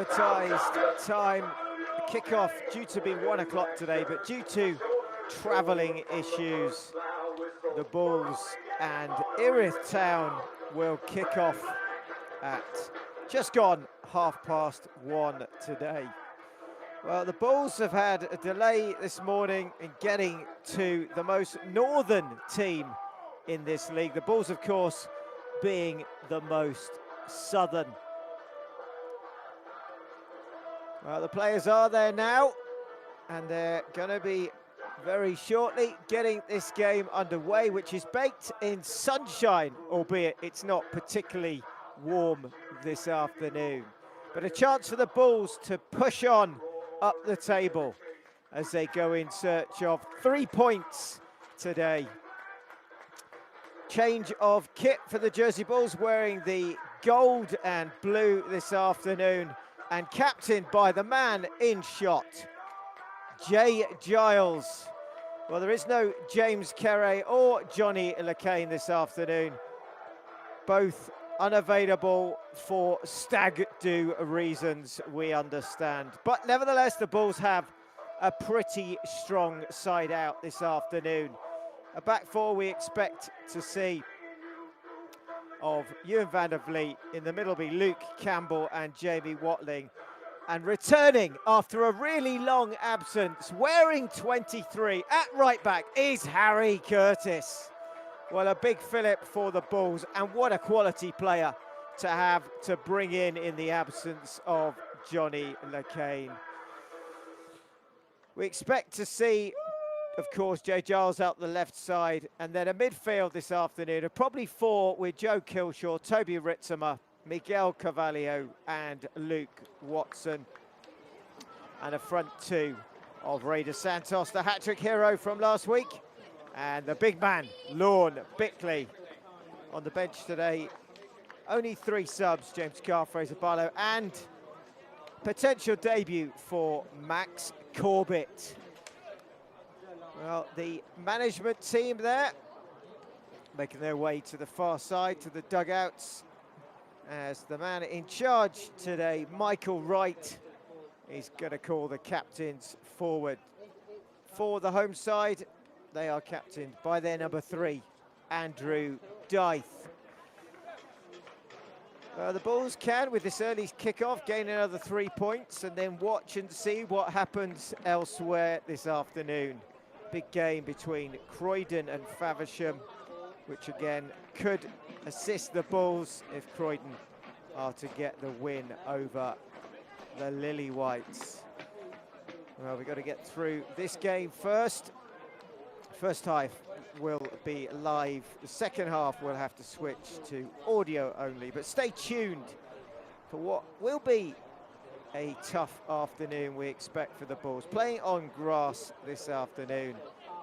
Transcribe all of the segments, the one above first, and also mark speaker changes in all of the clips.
Speaker 1: advertised time. The kickoff due to be 1 o'clock today, but due to travelling issues, the Bulls and Erith Town will kick off at just gone 1:30 today. Well, the Bulls have had a delay this morning in getting to the most northern team in this league. The Bulls, of course, being the most southern. Well, the players are there now, and they're going to be very shortly getting this game underway, which is baked in sunshine, albeit it's not particularly warm this afternoon. But a chance for the Bulls to push on up the table as they go in search of 3 points today. Change of kit for the Jersey Bulls, wearing the gold and blue this afternoon, and captained by the man in shot, Jay Giles. Well, there is no James Kerry or Johnny LeCain this afternoon, both unavailable for stag do reasons, we understand. But nevertheless, the Bulls have a pretty strong side out this afternoon. A back four we expect to see of Ewan van der Vliet. In the middle be Luke Campbell and Jamie Watling. And returning after a really long absence, wearing 23 at right back, is Harry Curtis. Well, a big fillip for the Bulls, and what a quality player to have to bring in the absence of Johnny LeCain. We expect to see, of course, Jay Giles out the left side, and then a midfield this afternoon of probably four with Joe Kilshaw, Toby Ritzimer, Miguel Carvalho and Luke Watson. And a front two of Raider Santos, the hat-trick hero from last week. And the big man, Lorne Bickley, on the bench today. Only 3 subs, James Carr, Fraser Barlow, and potential debut for Max Corbett. Well, the management team there, making their way to the far side, to the dugouts, as the man in charge today, Michael Wright, is going to call the captains forward. For the home side, they are captained by their number 3, Andrew Dythe. The Bulls can, with this early kickoff, gain another 3 points and then watch and see what happens elsewhere this afternoon. Big game between Croydon and Faversham, which again could assist the Bulls if Croydon are to get the win over the Lily Whites. Well, we've got to get through this game first. First half will be live. The second half we'll have to switch to audio only, but stay tuned for what will be a tough afternoon we expect for the Bulls. Playing on grass this afternoon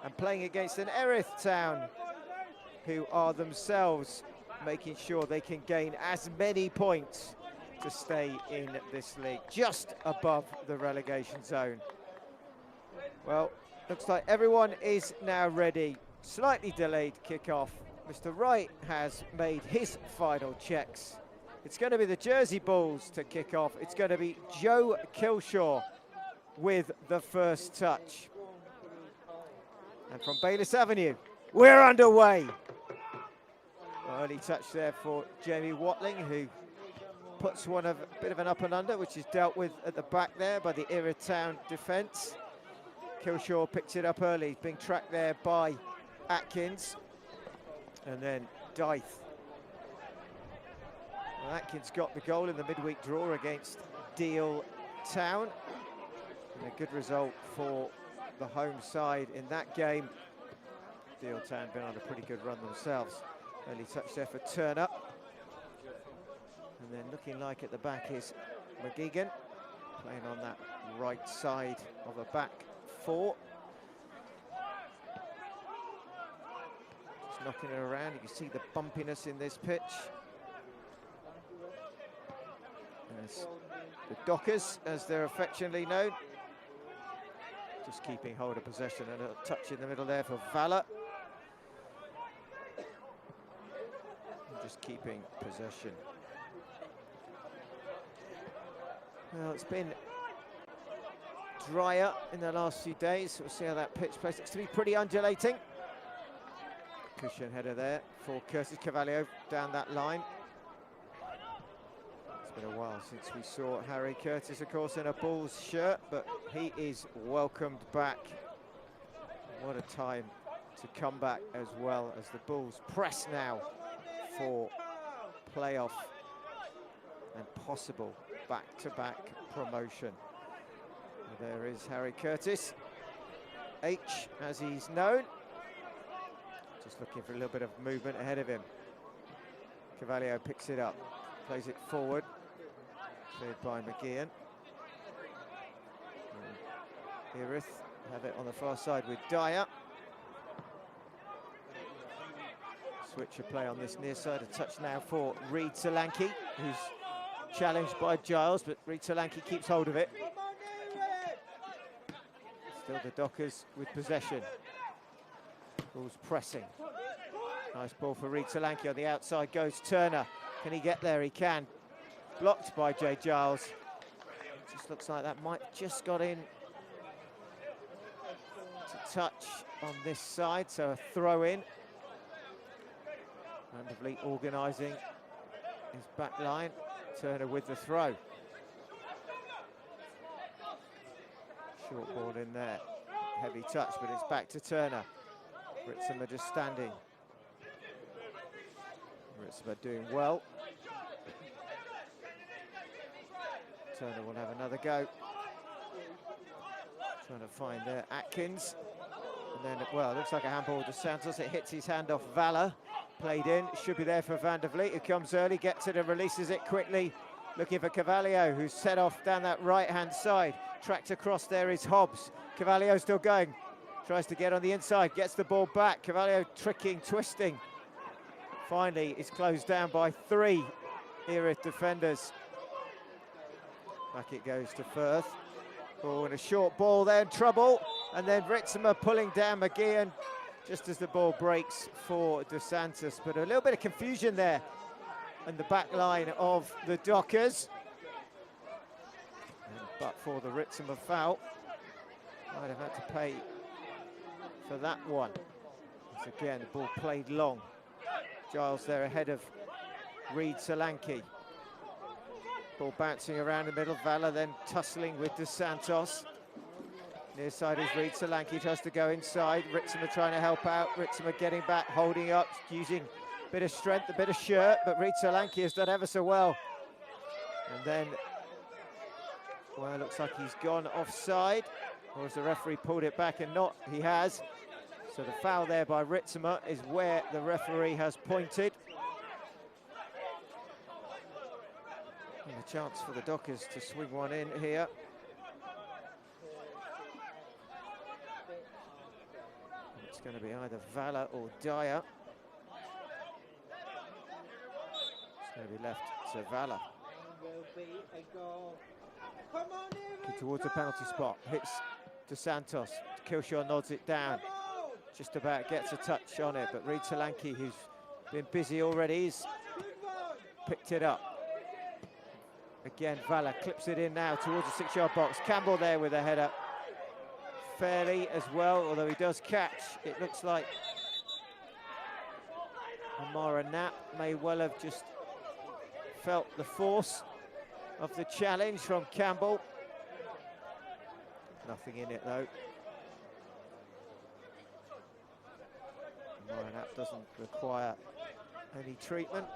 Speaker 1: and playing against an Erith Town who are themselves making sure they can gain as many points to stay in this league, just above the relegation zone. Well, looks like everyone is now ready. Slightly delayed kickoff. Mr. Wright has made his final checks. It's going to be the Jersey Bulls to kick off. It's going to be Joe Kilshaw with the first touch. And from Bayliss Avenue, we're underway. Early touch there for Jamie Watling, who puts one of a bit of an up and under, which is dealt with at the back there by the Erith Town defence. Kilshaw picks it up early, being tracked there by Atkins. And then Dythe. Well, Atkins got the goal in the midweek draw against Deal Town. And a good result for the home side in that game. Deal Town been on a pretty good run themselves. Early touch there for Turner. And then looking like at the back is McGeegan, playing on that right side of a back four. Just knocking it around. You can see the bumpiness in this pitch. As the Dockers, as they're affectionately known. Just keeping hold of possession, and a touch in the middle there for Valor. Just keeping possession. Well, it's been drier in the last few days. We'll see how that pitch plays. Looks to be pretty undulating. Cushion header there for Curtis Cavallio down that line. It's been a while since we saw Harry Curtis, of course, in a Bulls shirt, but he is welcomed back. What a time to come back as well, as the Bulls press now for playoff and possible back-to-back promotion. And there is Harry Curtis, H as he's known. Just looking for a little bit of movement ahead of him. Cavallio picks it up, plays it forward, cleared by McGeehan. Erith have it on the far side with Dyer. Switch of play on this near side, a touch now for Reid Solanke, who's challenged by Giles, but Reid Solanke keeps hold of it. Still the Dockers with possession. Bulls pressing. Nice ball for Reid Solanke. On the outside goes Turner. Can he get there? He can. Blocked by Jay Giles. Just looks like that might just got in to touch on this side, so a throw in. Vandervliet organising his back line. Turner with the throw. Short ball in there. Heavy touch, but it's back to Turner. Ritzema just standing. Ritzema doing well. Turner will have another go. Trying to find there Atkins. And then, well, it looks like a handball to Santos. It hits his hand off Valor. Played in, should be there for Vandervliet, who comes early, gets it and releases it quickly. Looking for Cavallio, who's set off down that right-hand side. Tracked across there is Hobbs. Cavallio still going. Tries to get on the inside, gets the ball back. Cavallio tricking, twisting. Finally, it's closed down by 3 Erith defenders. Back it goes to Firth. Oh, and a short ball there, trouble. And then Ritzema pulling down McGeehan just as the ball breaks for Dos Santos. But a little bit of confusion there in the back line of the Dockers. But for the Ritzema foul, might have had to pay for that one. As again, the ball played long. Giles there ahead of Reid Solanke. Ball bouncing around the middle. Valor then tussling with Dos Santos. Near side is Reid Solanke, tries to go inside. Ritzema trying to help out. Ritzema getting back, holding up, using a bit of strength, a bit of shirt, but Reid Solanke has done ever so well. And then, well, it looks like he's gone offside. Or has the referee pulled it back and not? He has. So the foul there by Ritzema is where the referee has pointed. And a chance for the Dockers to swing one in here. It's going to be either Valor or Dyer. It's going to be left to Valor. Towards the penalty spot, hits Dos Santos. Killshaw nods it down. Just about gets a touch on it, but Reid Solanke, who's been busy already, he's picked it up. Again, Valor clips it in now towards the 6-yard box. Campbell there with a header. Fairly as well, although he does catch. It looks like Amara Knapp may well have just felt the force of the challenge from Campbell. Nothing in it though. Amara Knapp doesn't require any treatment.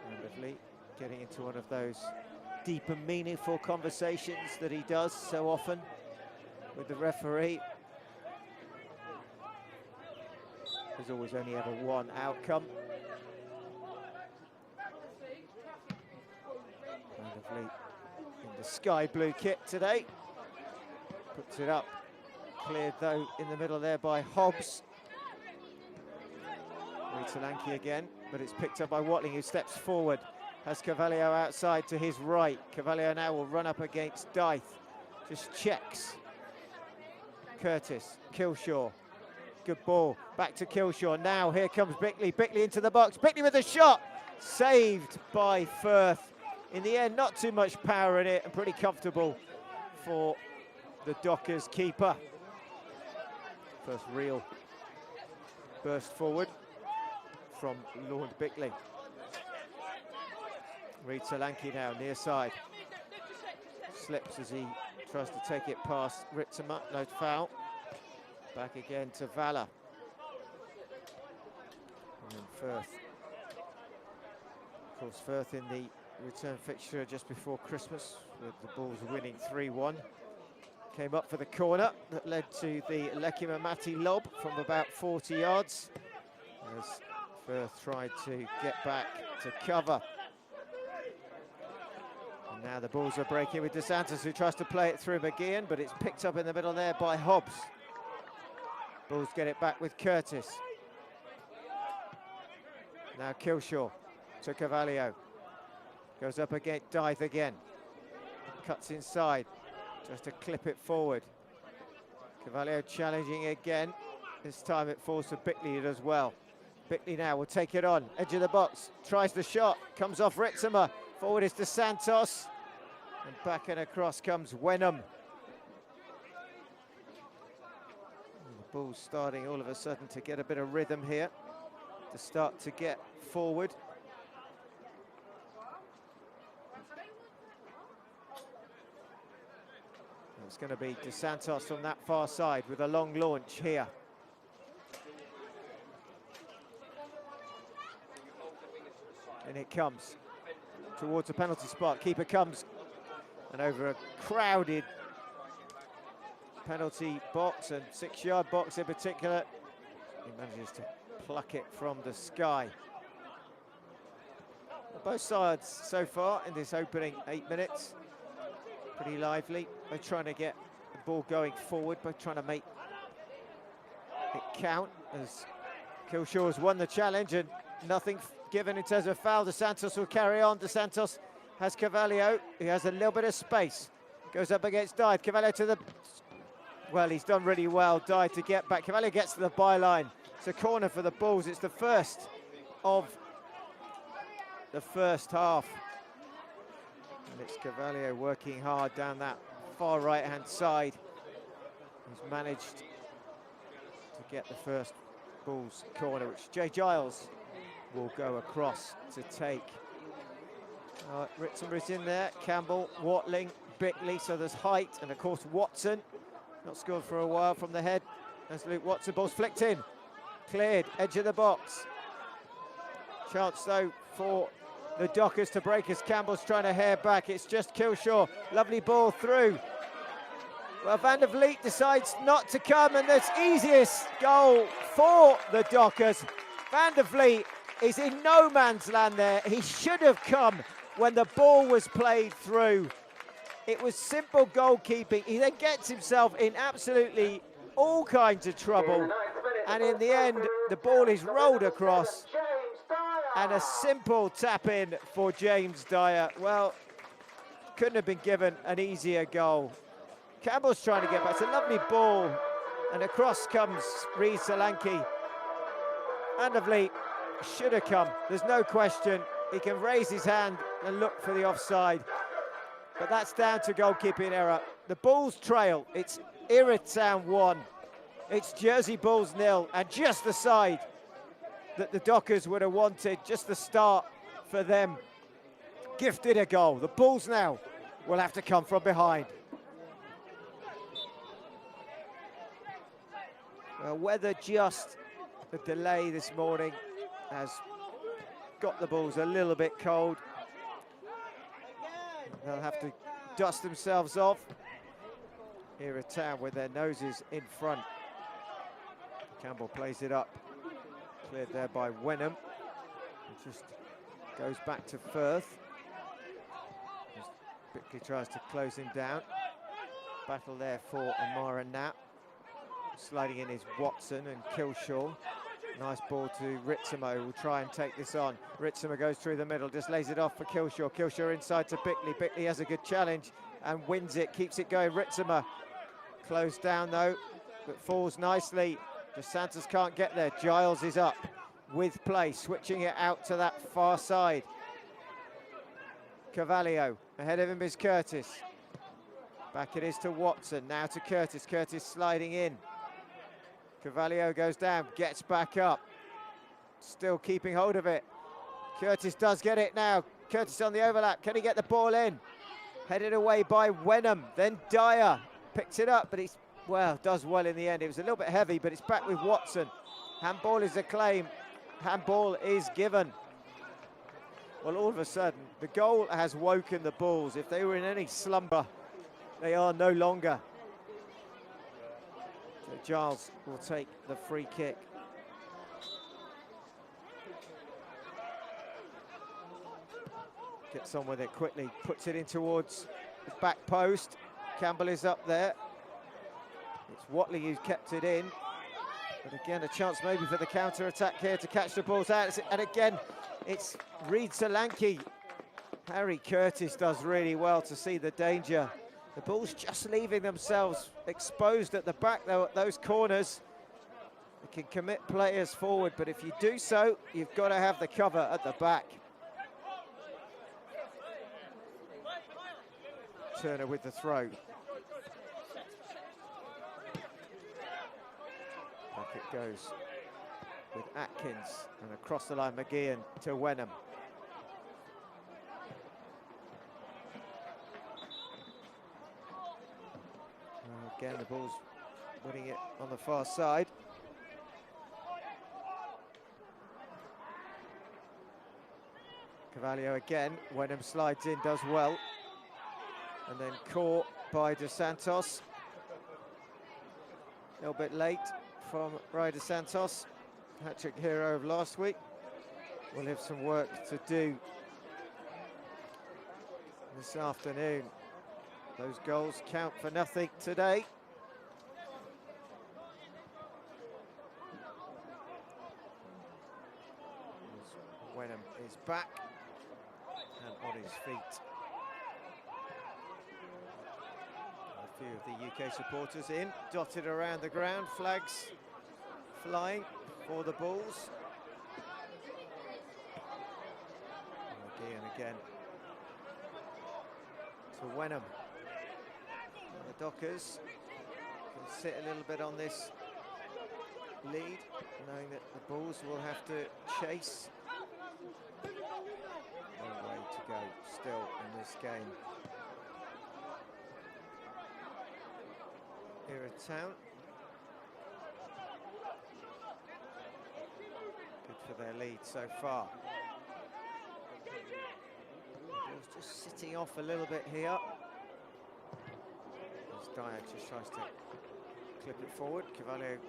Speaker 1: Vandervliet getting into one of those deep and meaningful conversations that he does so often with the referee. There's always only ever one outcome. Vandervliet in the sky blue kit today. Puts it up. Cleared though in the middle there by Hobbs. Reid Solanke again, but it's picked up by Watling, who steps forward. Has Cavallio outside to his right. Cavallio now will run up against Dythe. Just checks. Curtis, Killshaw. Good ball. Back to Killshaw. Now here comes Bickley. Bickley into the box. Bickley with a shot. Saved by Firth. in the end, not too much power in it and pretty comfortable for the Dockers keeper. First real burst forward from Lord Bickley. Erith Town now, near side. Slips as he tries to take it past Ritzema, no foul. Back again to Valor. And then Firth. Of course, Firth in the return fixture just before Christmas, with the Bulls winning 3-1. Came up for the corner that led to the Lekimamati lob from about 40 yards, as Firth tried to get back to cover. And now the Bulls are breaking with DeSantis, who tries to play it through McGeehan, but it's picked up in the middle there by Hobbs. Bulls get it back with Curtis. Now Kilshaw to Cavallio. Goes up against Dythe again. Cuts inside. Just to clip it forward. Cavallio challenging again. This time it falls to Bickley as well. Bickley now will take it on. Edge of the box. Tries the shot. Comes off Ritzema. Forward is to Santos. And back and across comes Wenham. And the Bulls starting all of a sudden to get a bit of rhythm here. To start to get forward. It's going to be DeSantos from that far side with a long launch here. And it comes towards the penalty spot. Keeper comes, and over a crowded penalty box, and 6-yard box in particular, he manages to pluck it from the sky. Both sides so far in this opening 8 minutes. Pretty lively. They're trying to get the ball going forward, both trying to make it count, as Kilshaw has won the challenge and nothing given in terms of foul. DeSantos will carry on. DeSantos has Cavallio. He has a little bit of space. Goes up against Dythe. Cavallio to the... Well, he's done really well, Dythe, to get back. Cavallio gets to the byline. It's a corner for the Bulls. It's the first of the first half. And it's Cavallio working hard down that far right-hand side. He's managed to get the first Bulls corner, which Jay Giles will go across to take. Ritzema is in there, Campbell, Watling, Bickley, so there's height, and of course Watson. Not scored for a while from the head. As Luke Watson, ball's flicked in. Cleared, edge of the box. Chance though for the Dockers to break as Campbell's trying to hair back. It's just Kilshaw. Lovely ball through. Well, Van der Vliet decides not to come, and that's easiest goal for the Dockers. Van der Vliet is in no man's land there. He should have come when the ball was played through. It was simple goalkeeping. He then gets himself in absolutely all kinds of trouble. And in the end, the ball is rolled across. And a simple tap in for James Dyer. Well, couldn't have been given an easier goal. Campbell's trying to get back. It's a lovely ball. And across comes Erith Town. Van der Vliet should have come. There's no question. He can raise his hand and look for the offside. But that's down to goalkeeping error. The Bulls trail. It's Erith Town 1. It's Jersey Bulls 0. And just the side that the Dockers would have wanted, just the start for them. Gifted a goal. The Bulls now will have to come from behind. Well, weather just the delay this morning has got the Bulls a little bit cold. They'll have to dust themselves off. Erith Town with their noses in front. Campbell plays it up. Cleared there by Wenham. It just goes back to Firth. Bickley tries to close him down. Battle there for Amara Knapp. Sliding in is Watson and Kilshaw. Nice ball to Ritzema, who will try and take this on. Ritzema goes through the middle, just lays it off for Kilshaw. Kilshaw inside to Bickley. Bickley has a good challenge and wins it, keeps it going. Ritzema closed down though, but falls nicely. DeSantis can't get there. Giles is up with play, switching it out to that far side. Carvalho, ahead of him is Curtis. Back it is to Watson, now to Curtis. Curtis sliding in. Carvalho goes down, gets back up. Still keeping hold of it. Curtis does get it now. Curtis on the overlap, can he get the ball in? Headed away by Wenham, then Dyer. Picks it up, but he's, well, does well in the end. It was a little bit heavy, but it's back with Watson. Handball is a claim. Handball is given. Well, all of a sudden, the goal has woken the Bulls. If they were in any slumber, they are no longer. So Giles will take the free kick. Gets on with it quickly, puts it in towards the back post. Campbell is up there. It's Watling who's kept it in. But again, a chance maybe for the counter-attack here to catch the balls out. And again, it's Reid Solanke. Harry Curtis does really well to see the danger. The Bulls just leaving themselves exposed at the back, though, at those corners. They can commit players forward, but if you do so, you've got to have the cover at the back. Turner with the throw. Back it goes with Atkins, and across the line McGeehan to Wenham. Again, the Bulls winning it on the far side. Carvalho again, Wenham slides in, does well. And then caught by Dos Santos. A little bit late from Rai Dos Santos, hat-trick hero of last week. We'll have some work to do this afternoon. Those goals count for nothing today. Wenham is back and on his feet. A few of the UK supporters in, dotted around the ground, flags flying for the Bulls. And again to Wenham. And the Dockers can sit a little bit on this lead, knowing that the Bulls will have to chase. No way to go still in this game. Erith Town. Good for their lead so far. Bulls just sitting off a little bit here. As Dyer just tries to clip it forward. Carvalho is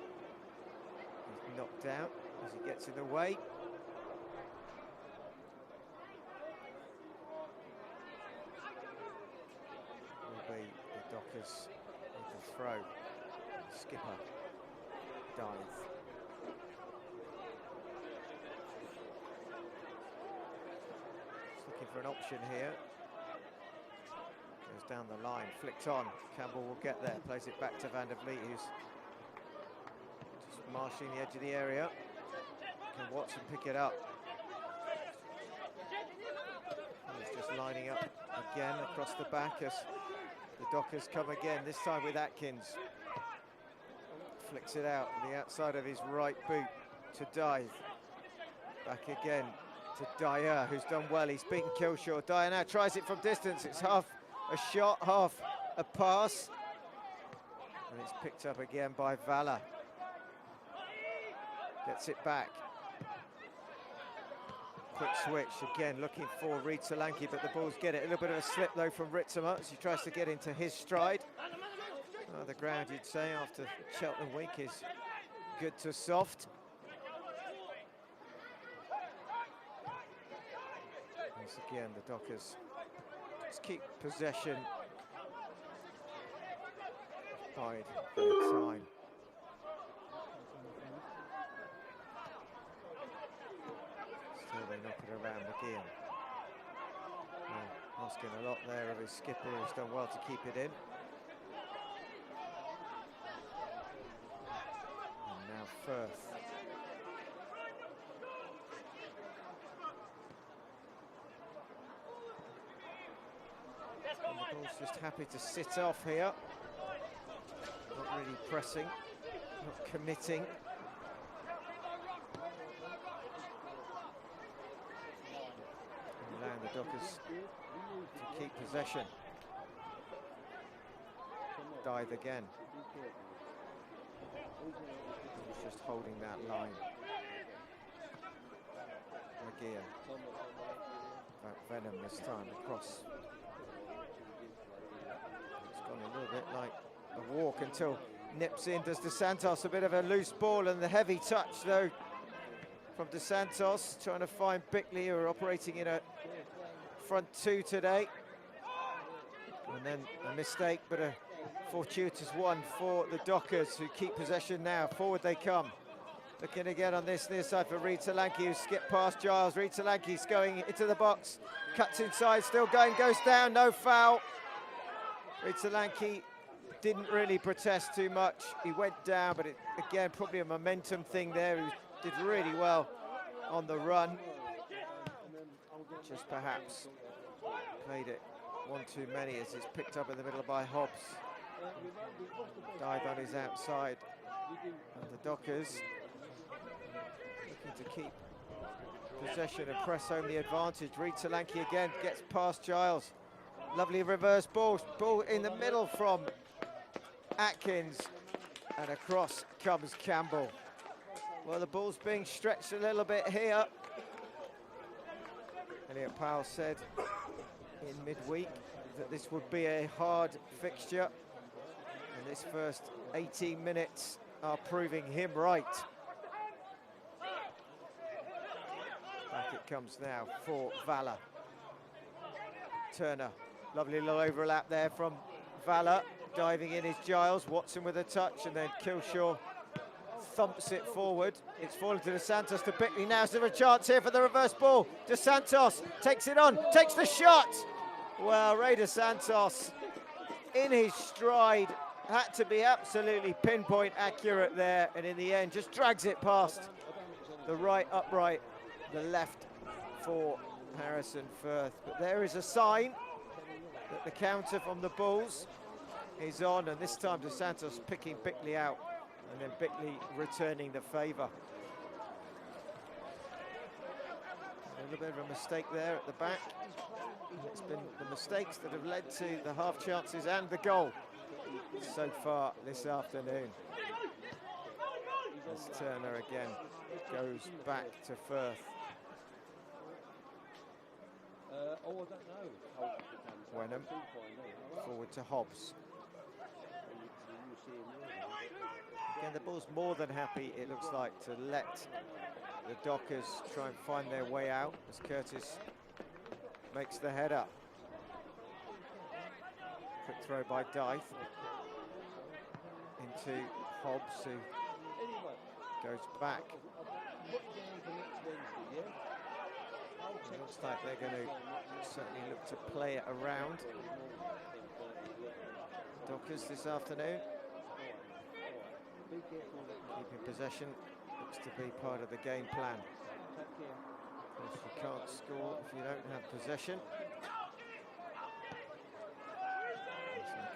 Speaker 1: knocked out as he gets in the way. Will be the Dockers with the throw. Skipper dive. Just looking for an option here. Goes down the line, flicked on. Campbell will get there, plays it back to Van der Vliet, who's just marshalling the edge of the area. Can Watson pick it up? He's just lining up again across the back as the Dockers come again, this time with Atkins. Flicks it out on the outside of his right boot to Dive. Back again to Dyer, who's done well. He's beaten Killshaw. Dyer now tries it from distance. It's half a shot, half a pass. And it's picked up again by Valla. Gets it back. Quick switch, again looking for Reid Solanke, but the Bulls get it. A little bit of a slip though from Ritzema as he tries to get into his stride. Oh, the ground, you'd say, after Cheltenham week is good to soft. Once again, the Dockers just keep possession. Bide for the time. Still they knock it around McGeehan. Well, asking a lot there of his skipper, who's done well to keep it in. Firth. And the ball's just happy to sit off here. Not really pressing, not committing. And allowing the Dockers to keep possession. Dive again. He's just holding that line. McGeehan. Venom this time across. It's gone a little bit like a walk until nips in. Does Dos Santos, a bit of a loose ball, and the heavy touch though from Dos Santos, trying to find Bickley, who are operating in a front two today. And then a mistake, but a fortuitous one for the Dockers, who keep possession now. Forward they come. Looking again on this near side for Erith Town, who skipped past Giles. Erith Town's going into the box, cuts inside, still going, goes down, no foul. Erith Town didn't really protest too much. He went down, but again, probably a momentum thing there. He did really well on the run. Just perhaps played it one too many as it's picked up in the middle by Hobbs. Dive on his outside. And the Dockers looking to keep possession and press home the advantage. Erith Town again gets past Giles. Lovely reverse ball. Ball in the middle from Atkins. And across comes Campbell. Well, the ball's being stretched a little bit here. Elliot Powell said in midweek that this would be a hard fixture. And this first 18 minutes are proving him right. Back it comes now for Valor. Turner, lovely little overlap there from Valor. Diving in is Giles, Watson with a touch, and then Kilshaw thumps it forward. It's fallen to Dos Santos, to Bickley. Now's there a chance here for the reverse ball. Dos Santos takes it on, takes the shot. Well, Ray Dos Santos in his stride, had to be absolutely pinpoint accurate there, and in the end just drags it past the right upright, the left for Harrison Firth. But there is a sign that the counter from the Bulls is on, and this time Dos Santos picking Bickley out, and then Bickley returning the favour. A little bit of a mistake there at the back. It's been the mistakes that have led to the half chances and the goal so far this afternoon. As Turner again goes back to Firth. Wenham forward to Hobbs. Again, the ball's more than happy, it looks like, to let the Dockers try and find their way out as Curtis makes the header. Quick throw by Dythe into Hobbs, who goes back. It looks like they're going to certainly look to play it around. Dockers this afternoon. Keeping possession looks to be part of the game plan. Of course, you can't score if you don't have possession.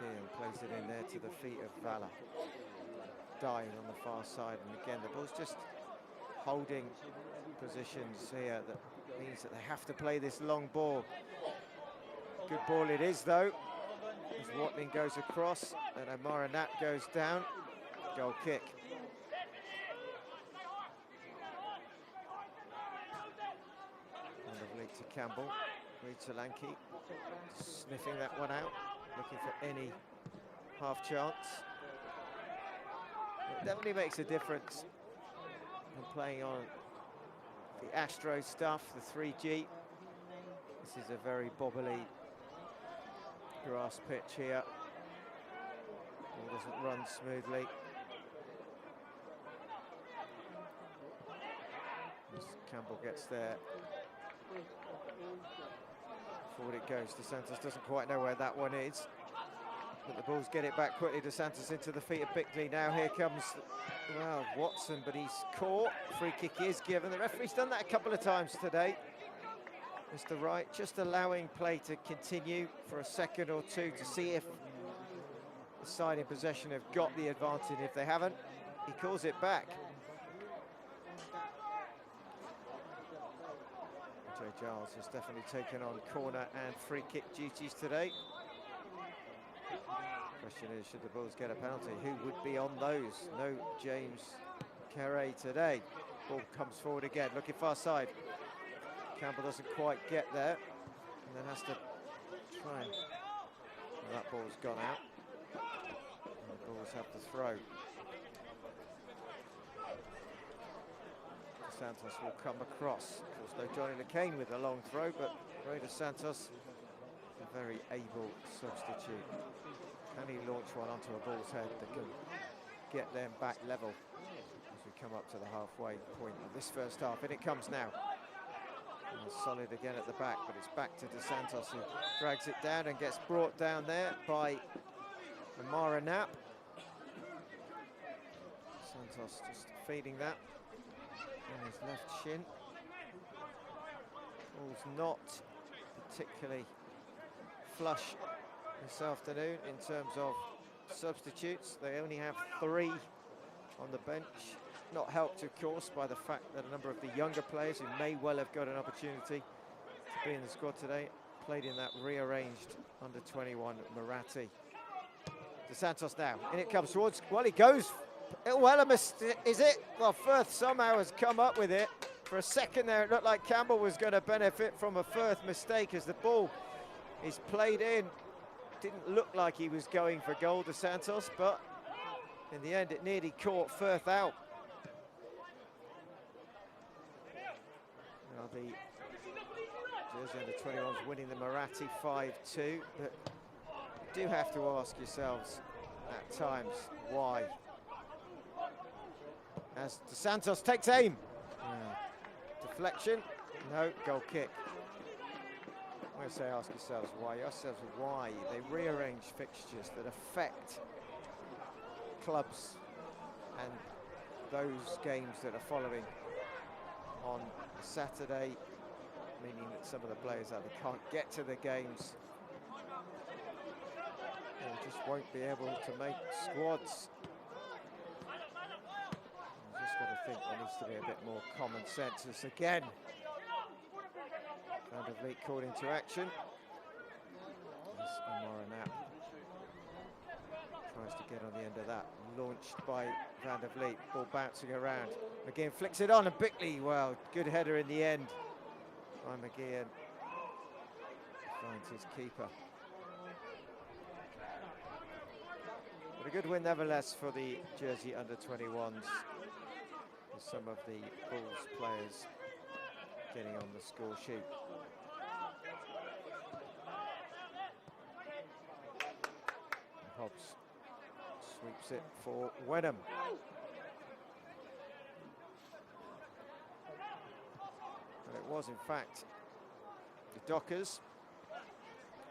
Speaker 1: McGeehan plays it in there to the feet of Valor. Dying on the far side, and again the ball's just holding positions here. That means that they have to play this long ball. Good ball it is though, as Watling goes across and Amara Nat goes down. Goal kick. Lovely to Campbell. Erith Town sniffing that one out, looking for any half chance. It definitely makes a difference from playing on the Astro stuff, the 3G. This is a very bobbly grass pitch here. Ball doesn't run smoothly. As Campbell gets there, forward it goes. Dos Santos doesn't quite know where that one is, but the Bulls get it back quickly. Dos Santos into the feet of Bickley. Now here comes, well, Watson, but he's caught. Free kick is given. The referee's done that a couple of times today. Mr. Wright, just allowing play to continue for a second or two to see if the side in possession have got the advantage. If they haven't, he calls it back. Jay Giles has definitely taken on corner and free kick duties today. Question is, should the Bulls get a penalty? Who would be on those? No James Carey today. Ball comes forward again, looking far side. Campbell doesn't quite get there, and then has to try and... Well, that ball's gone out. And the Bulls have to throw. Santos will come across. Of course, no Johnny LeCain with a long throw, but Ray Dos Santos, a very able substitute. Can he launch one onto a Bull's head that can get them back level as we come up to the halfway point of this first half? And it comes now. And solid again at the back, but it's back to Dos Santos, who drags it down and gets brought down there by Amara Knapp. Santos just feeding that on his left shin. Ball's not particularly flush this afternoon in terms of substitutes. They only have 3 on the bench. Not helped, of course, by the fact that a number of the younger players who may well have got an opportunity to be in the squad today played in that rearranged under-21 Marathi. Dos Santos now, in it comes towards, well, he goes. Well, is it? Well, Firth somehow has come up with it. For a second there, it looked like Campbell was going to benefit from a Firth mistake as the ball is played in. Didn't look like he was going for goal, Dos Santos, but in the end, it nearly caught Firth out. Now the Jersey under-21s winning the Marathi 5-2, but you do have to ask yourselves at times why. As Dos Santos takes aim. Deflection, no, goal kick. I'm going to say ask yourselves why. Ask yourselves why they rearrange fixtures that affect clubs and those games that are following on a Saturday, meaning that some of the players either can't get to the games or just won't be able to make squads. I think there needs to be a bit more common sense. As again, Van der Vliet called into action. As Amara Knapp tries to get on the end of that. Launched by Van der Vliet, ball bouncing around. McGeehan flicks it on, and Bickley, well, good header in the end by McGeehan. Finds his keeper. But a good win nevertheless for the Jersey under-21s. Some of the Bulls players getting on the score sheet. And Hobbs sweeps it for Wenham. And it was in fact the Dockers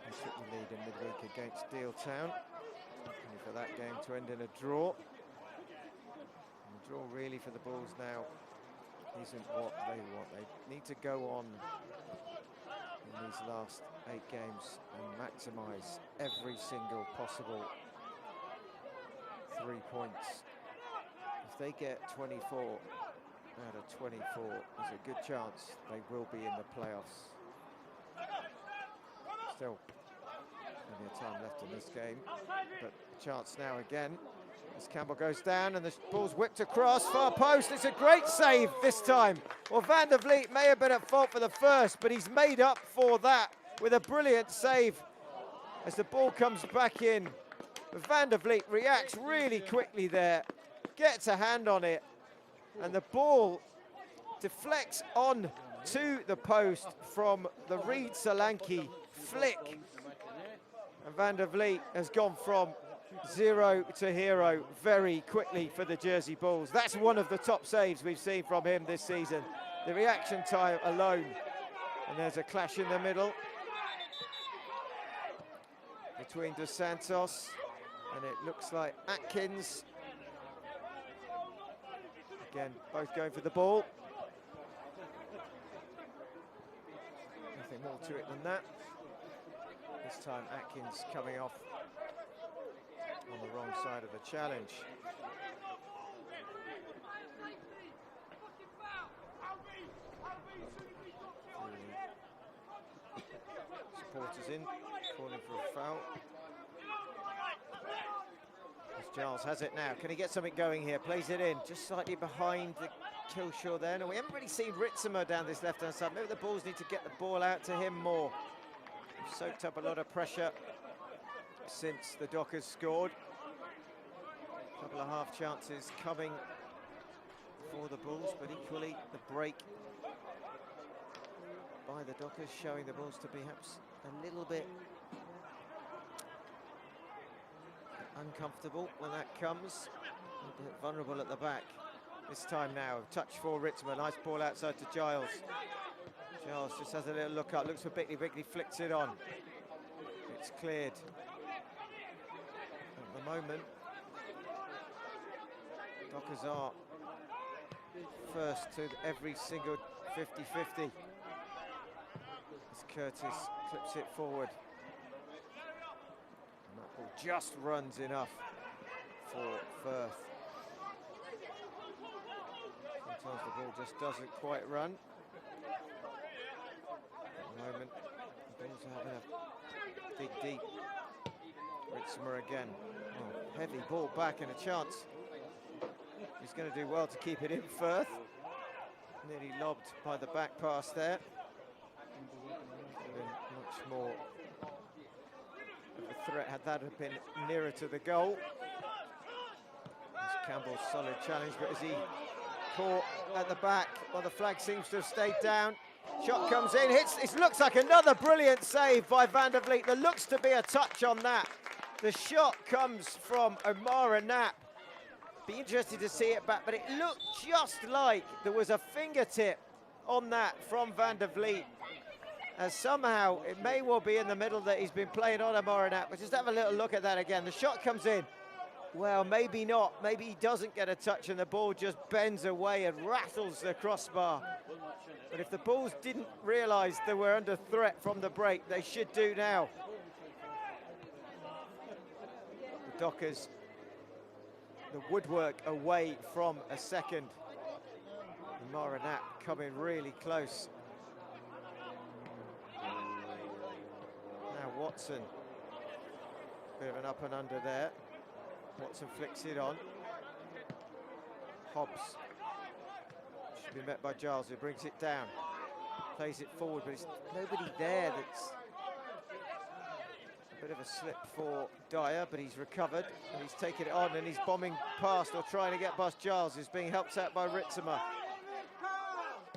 Speaker 1: who took the lead in midweek against Deal Town, only for that game to end in a draw. Draw really for the Bulls now isn't what they want. They need to go on in these last 8 games and maximise every single possible 3 points. If they get 24 out of 24, there's a good chance they will be in the playoffs. Still plenty of time left in this game, but chance now again. As Campbell goes down and the ball's whipped across, far post. It's a great save this time. Well, Van der Vliet may have been at fault for the first, but he's made up for that with a brilliant save as the ball comes back in. But Van der Vliet reacts really quickly there, gets a hand on it, and the ball deflects on to the post from the Reed Solanke flick. And Van der Vliet has gone from 0 to hero very quickly for the Jersey Bulls. That's one of the top saves we've seen from him this season. The reaction time alone. And there's a clash in the middle between Dos Santos and it looks like Atkins. Again, both going for the ball. Nothing more to it than that. This time Atkins coming off on the wrong side of the challenge. Supporters in, calling for a foul. As Giles has it now. Can he get something going here? Plays it in, just slightly behind the Kilshaw there. No, we haven't really seen Ritzema down this left-hand side. Maybe the Bulls need to get the ball out to him more. He's soaked up a lot of pressure since the Dockers scored. A couple of half chances coming for the Bulls, but equally the break by the Dockers showing the Bulls to be perhaps a little bit uncomfortable when that comes. A bit vulnerable at the back. This time now, touch for Ritzema, nice ball outside to Giles. Giles just has a little look up, looks for Bickley, Bickley flicks it on. It's cleared. At the moment, Dockers are first to every single 50-50. As Curtis clips it forward. And that ball just runs enough for Firth. Sometimes the ball just doesn't quite run. At the moment, the Bulls are having a dig deep. Ritzema again. Oh, heavy ball back and a chance. He's going to do well to keep it in, Firth. Nearly lobbed by the back pass there. Been much more of a threat had that have been nearer to the goal. It's Campbell's solid challenge, but as he caught at the back, well, the flag seems to have stayed down. Shot comes in, hits, it looks like another brilliant save by Van der Vliet. There looks to be a touch on that. The shot comes from Omara Knapp. Be interested to see it back, but it looked just like there was a fingertip on that from Van der Vliet. As somehow, it may well be in the middle that he's been playing on Omara Knapp, but just have a little look at that again. The shot comes in. Well, maybe not. Maybe he doesn't get a touch and the ball just bends away and rattles the crossbar. But if the Bulls didn't realise they were under threat from the break, they should do now. The Dockers, the woodwork away from a second. Omara Knapp coming really close. Now Watson, bit of an up and under there. Watson flicks it on. Hobbs should be met by Giles, who brings it down. Plays it forward, but there's nobody there. That's a bit of a slip for Dyer, but he's recovered and he's taken it on and he's bombing past or trying to get past Giles, who's being helped out by Ritzema.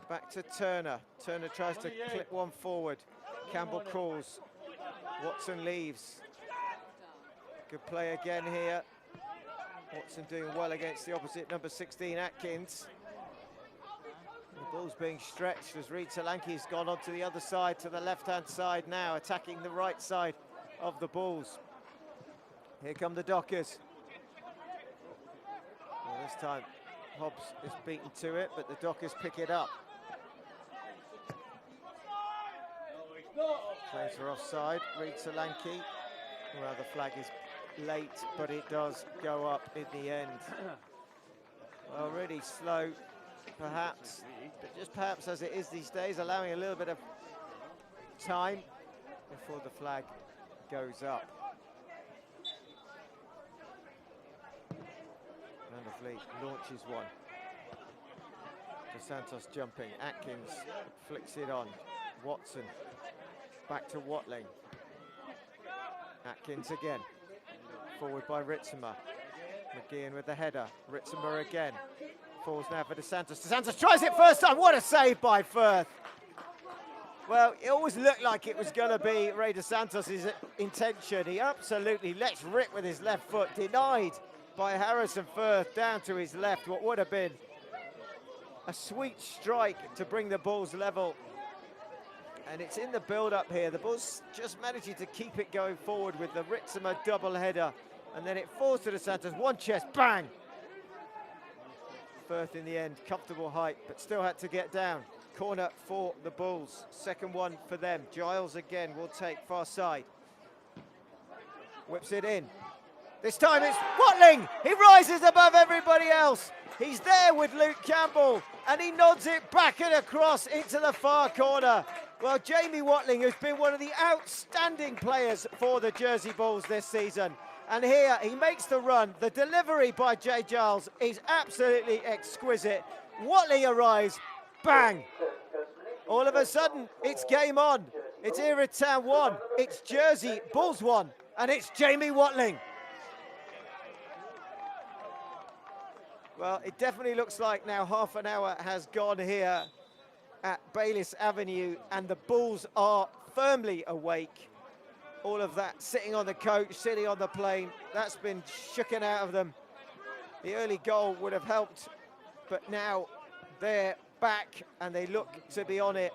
Speaker 1: Back to Turner. Turner tries to clip one forward. Campbell calls. Watson leaves. Good play again here. Watson doing well against the opposite number 16, Atkins. The ball's being stretched as Reid Solanke's gone onto the other side, to the left-hand side now, attacking the right side of the Bulls. Here come the Dockers. Well, this time Hobbs is beaten to it, but the Dockers pick it up. Claims for offside, Reid Solanke. Well, the flag is late, but it does go up in the end. Well, really slow, perhaps, but just perhaps as it is these days, allowing a little bit of time before the flag goes up. Van der Vliet launches one. Dos Santos jumping, Atkins flicks it on. Watson, back to Watling. Atkins again. Forward by Ritzema. McGeehan with the header. Ritzema again. Falls now for Dos Santos. Dos Santos tries it first time. What a save by Firth. Well, it always looked like it was going to be Ray Dos Santos' intention. He absolutely lets rip with his left foot. Denied by Harrison Firth down to his left. What would have been a sweet strike to bring the Bulls level. And it's in the build-up here. The Bulls just managing to keep it going forward with the Ritzema double header. And then it falls to Dos Santos. One chest, bang! Firth in the end, comfortable height, but still had to get down. Corner for the Bulls. Second one for them. Giles again will take far side. Whips it in. This time it's Watling. He rises above everybody else. He's there with Luke Campbell, and he nods it back and across into the far corner. Well, Jamie Watling has been one of the outstanding players for the Jersey Bulls this season. And here he makes the run. The delivery by Jay Giles is absolutely exquisite. Watling arrives, bang. All of a sudden, it's game on. It's Erith Town 1, it's Jersey Bulls 1, and it's Jamie Watling. Well, it definitely looks like now half an hour has gone here at Bayliss Avenue, and the Bulls are firmly awake. All of that sitting on the coach, sitting on the plane, that's been shooken out of them. The early goal would have helped, but now they're back and they look to be on it.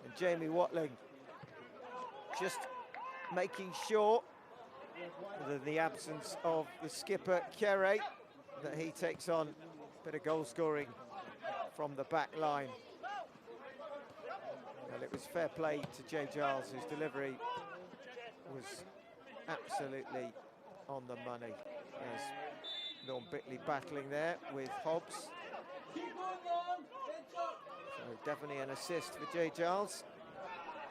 Speaker 1: And Jamie Watling just making sure, other than the absence of the skipper, Kere, that he takes on a bit of goal scoring from the back line. Well, it was fair play to Jay Giles, whose delivery was absolutely on the money. There's Norm Bickley battling there with Hobbs. So definitely an assist for Jay Giles.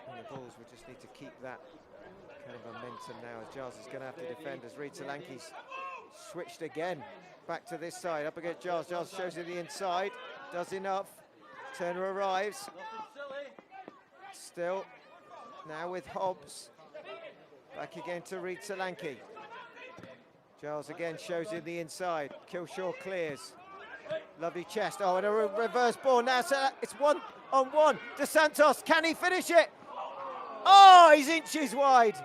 Speaker 1: And the Bulls will just need to keep that kind of momentum now, as Giles is going to have to defend as Erith Town's switched again. Back to this side, up against Giles. Giles shows it the inside, does enough. Turner arrives. Still, now with Hobbs. Back again to Erith Town. Giles again shows in the inside. Kilshaw clears. Lovely chest. Oh, and a reverse ball now. So it's 1-on-1. Dos Santos, can he finish it? Oh, he's inches wide.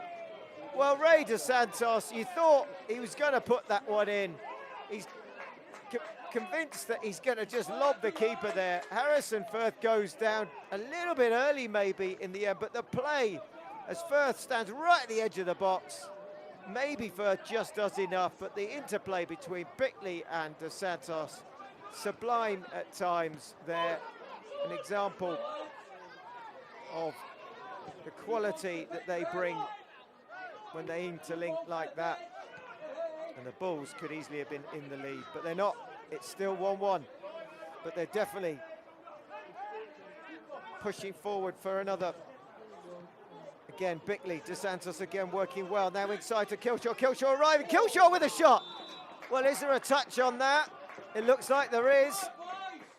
Speaker 1: Well, Ray Dos Santos, you thought he was going to put that one in. He's convinced that he's going to just lob the keeper there. Harrison Firth goes down a little bit early maybe in the end, but the play, as Firth stands right at the edge of the box, maybe Firth just does enough, but the interplay between Bickley and Dos Santos, sublime at times there. An example of the quality that they bring when they interlink like that. And the Bulls could easily have been in the lead, but they're not. It's still 1-1, but they're definitely pushing forward for another. Again, Bickley, Dos Santos again working well. Now inside to Kilshaw. Kilshaw arriving. Kilshaw with a shot. Well, is there a touch on that? It looks like there is.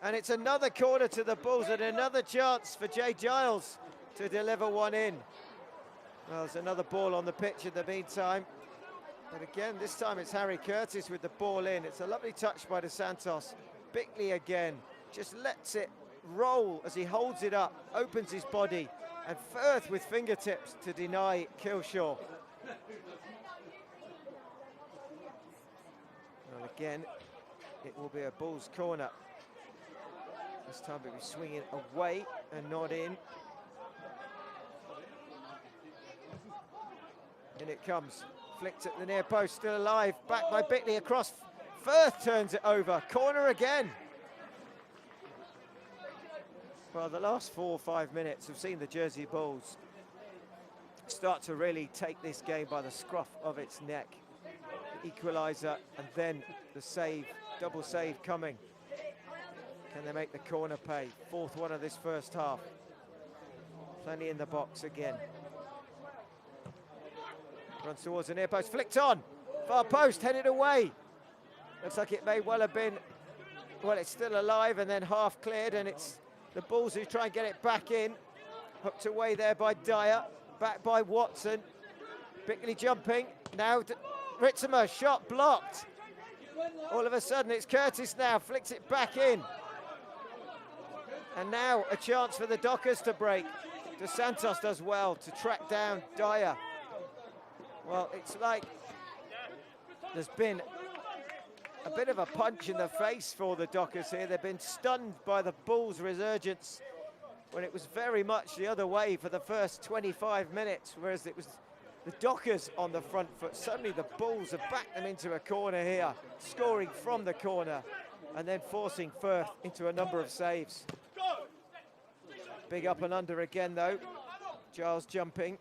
Speaker 1: And it's another corner to the Bulls and another chance for Jay Giles to deliver one in. Well, there's another ball on the pitch in the meantime. But again, this time it's Harry Curtis with the ball in. It's a lovely touch by Dos Santos. Bickley again just lets it roll as he holds it up, opens his body, and Firth with fingertips to deny Kilshaw. Well, again, it will be a Bulls corner. This time it'll be swinging away and not in. In it comes. Flicked at the near post, still alive. Back by Bickley across. Firth turns it over. Corner again. Well, the last 4 or 5 minutes have seen the Jersey Bulls start to really take this game by the scruff of its neck. The equalizer and then the save, double save coming. Can they make the corner pay? Fourth one of this first half. Plenty in the box again. Runs towards the near post, flicked on. Far post, headed away. Looks like it may well have been, well, it's still alive and then half cleared, and it's the Bulls who try and get it back in. Hooked away there by Dyer, back by Watson. Bickley jumping, now Ritzimer, shot blocked. All of a sudden it's Curtis now, flicks it back in. And now a chance for the Dockers to break. Dos Santos does well to track down Dyer. Well, it's like there's been a bit of a punch in the face for the Dockers here. They've been stunned by the Bulls' resurgence when it was very much the other way for the first 25 minutes, whereas it was the Dockers on the front foot. Suddenly the Bulls have backed them into a corner here, scoring from the corner. and then forcing Firth into a number of saves. Big up and under again though. Giles jumping.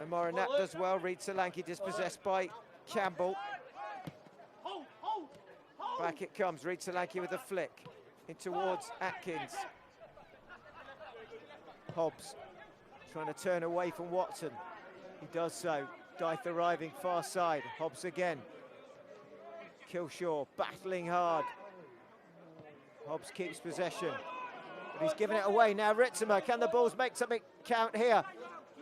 Speaker 1: And Morinat does well. Reed Solanke dispossessed by Campbell. Back it comes. Reed Solanke with a flick in towards Atkins. Hobbs trying to turn away from Watson. He does so. Dythe arriving far side. Hobbs again. Kilshaw battling hard. Hobbs keeps possession. But he's given it away now. Ritzimer, can the Bulls make something count here?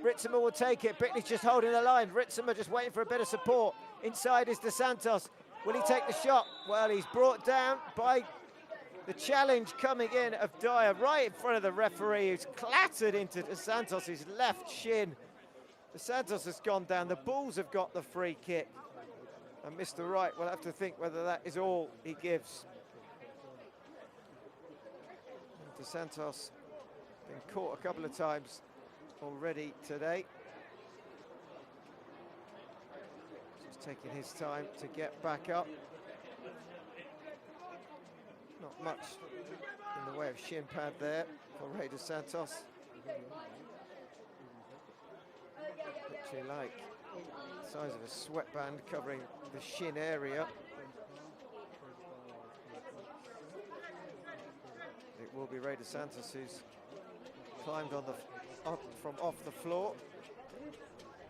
Speaker 1: Ritzimer will take it. Bickley's just holding the line. Ritzimer just waiting for a bit of support. Inside is De Santos. Will he take the shot? Well, he's brought down by the challenge coming in of Dyer right in front of the referee, who's clattered into De Santos' left shin. De Santos has gone down. The Bulls have got the free kick. And Mr. Wright will have to think whether that is all he gives. De Santos been caught a couple of times already today. Just taking his time to get back up. Not much in the way of shin pad there for Ray De Santos. Literally like the size of a sweatband covering the shin area. It will be Ray De Santos who's climbed on the up from off the floor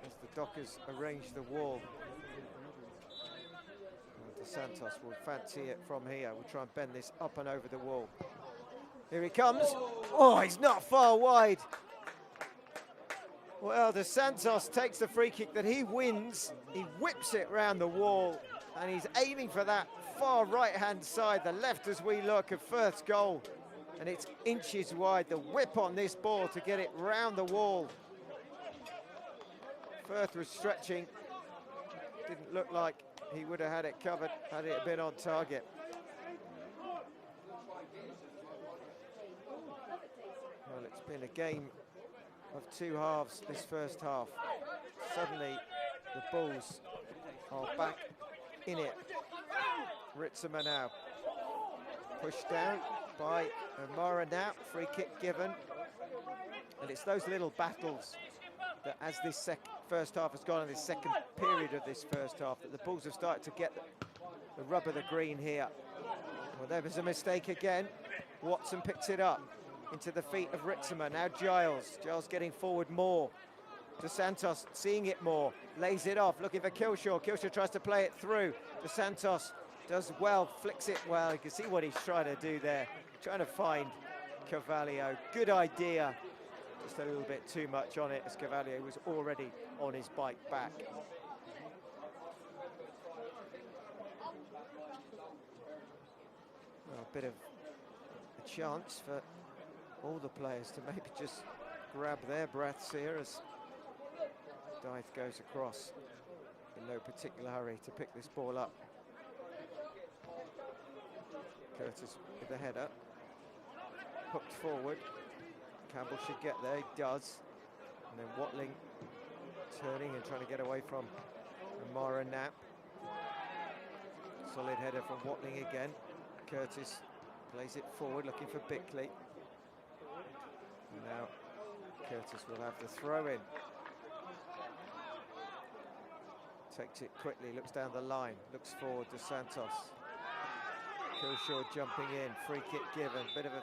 Speaker 1: as the Dockers arrange the wall. De Santos will fancy it from here. We'll try and bend this up and over the wall. Here he comes. Oh, he's not far wide. Well, De Santos takes the free kick that he wins. He whips it round the wall, and he's aiming for that far right-hand side, the left as we look of Firth's goal. And it's inches wide. The whip on this ball to get it round the wall. Firth was stretching. Didn't look like he would have had it covered had it been on target. Well, it's been a game of two halves this first half. Suddenly, the Bulls are back in it. Ritzimer now. Pushed down by Morinat, free kick given. And it's those little battles that as this first half has gone, in this second period of this first half, that the Bulls have started to get the rub of the green here. Well, there was a mistake again. Watson picks it up into the feet of Ritzimer. Now Giles. Giles getting forward more. De Santos seeing it more. Lays it off, looking for Kilshaw. Kilshaw tries to play it through. De Santos does well, flicks it well. You can see what he's trying to do there. Trying to find Carvalho. Good idea. Just a little bit too much on it as Carvalho was already on his bike back. Well, a bit of a chance for all the players to maybe just grab their breaths here as Dythe goes across in no particular hurry to pick this ball up. Curtis with the header, hooked forward. Campbell should get there, he does. And then Watling turning and trying to get away from Morinat. Solid header from Watling again. Curtis plays it forward, looking for Bickley. And now Curtis will have the throw in. Takes it quickly, looks down the line, looks forward to Santos. Kilshaw jumping in, free kick given, bit of a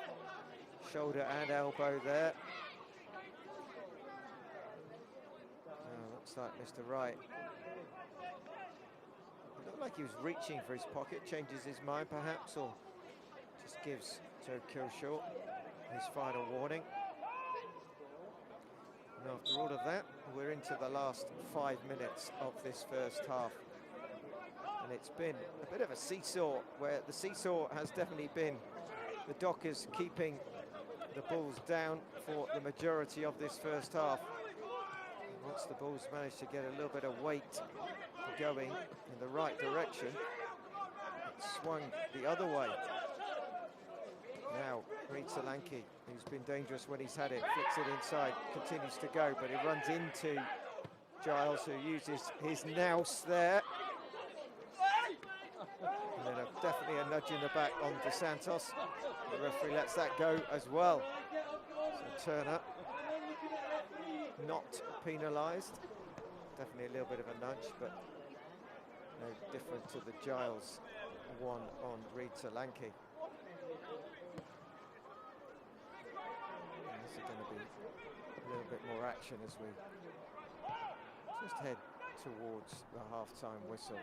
Speaker 1: shoulder and elbow there. Looks like Mr. Wright. It looked like he was reaching for his pocket, changes his mind perhaps, or just gives Joe Kilshaw his final warning. And after all of that, we're into the last 5 minutes of this first half. And it's been a bit of a seesaw, where the seesaw has definitely been the Dockers keeping the Bulls down for the majority of this first half. And once the Bulls managed to get a little bit of weight going in the right direction, it swung the other way. Now, Reed Solanke, who's been dangerous when he's had it, flicks it inside, continues to go, but he runs into Giles, who uses his nous there. And then a definitely a nudge in the back on De Santos. The referee lets that go as well. So Turner not penalised. Definitely a little bit of a nudge, but no different to the Giles one on Erith Town. This is going to be a little bit more action as we just head towards the half-time whistle.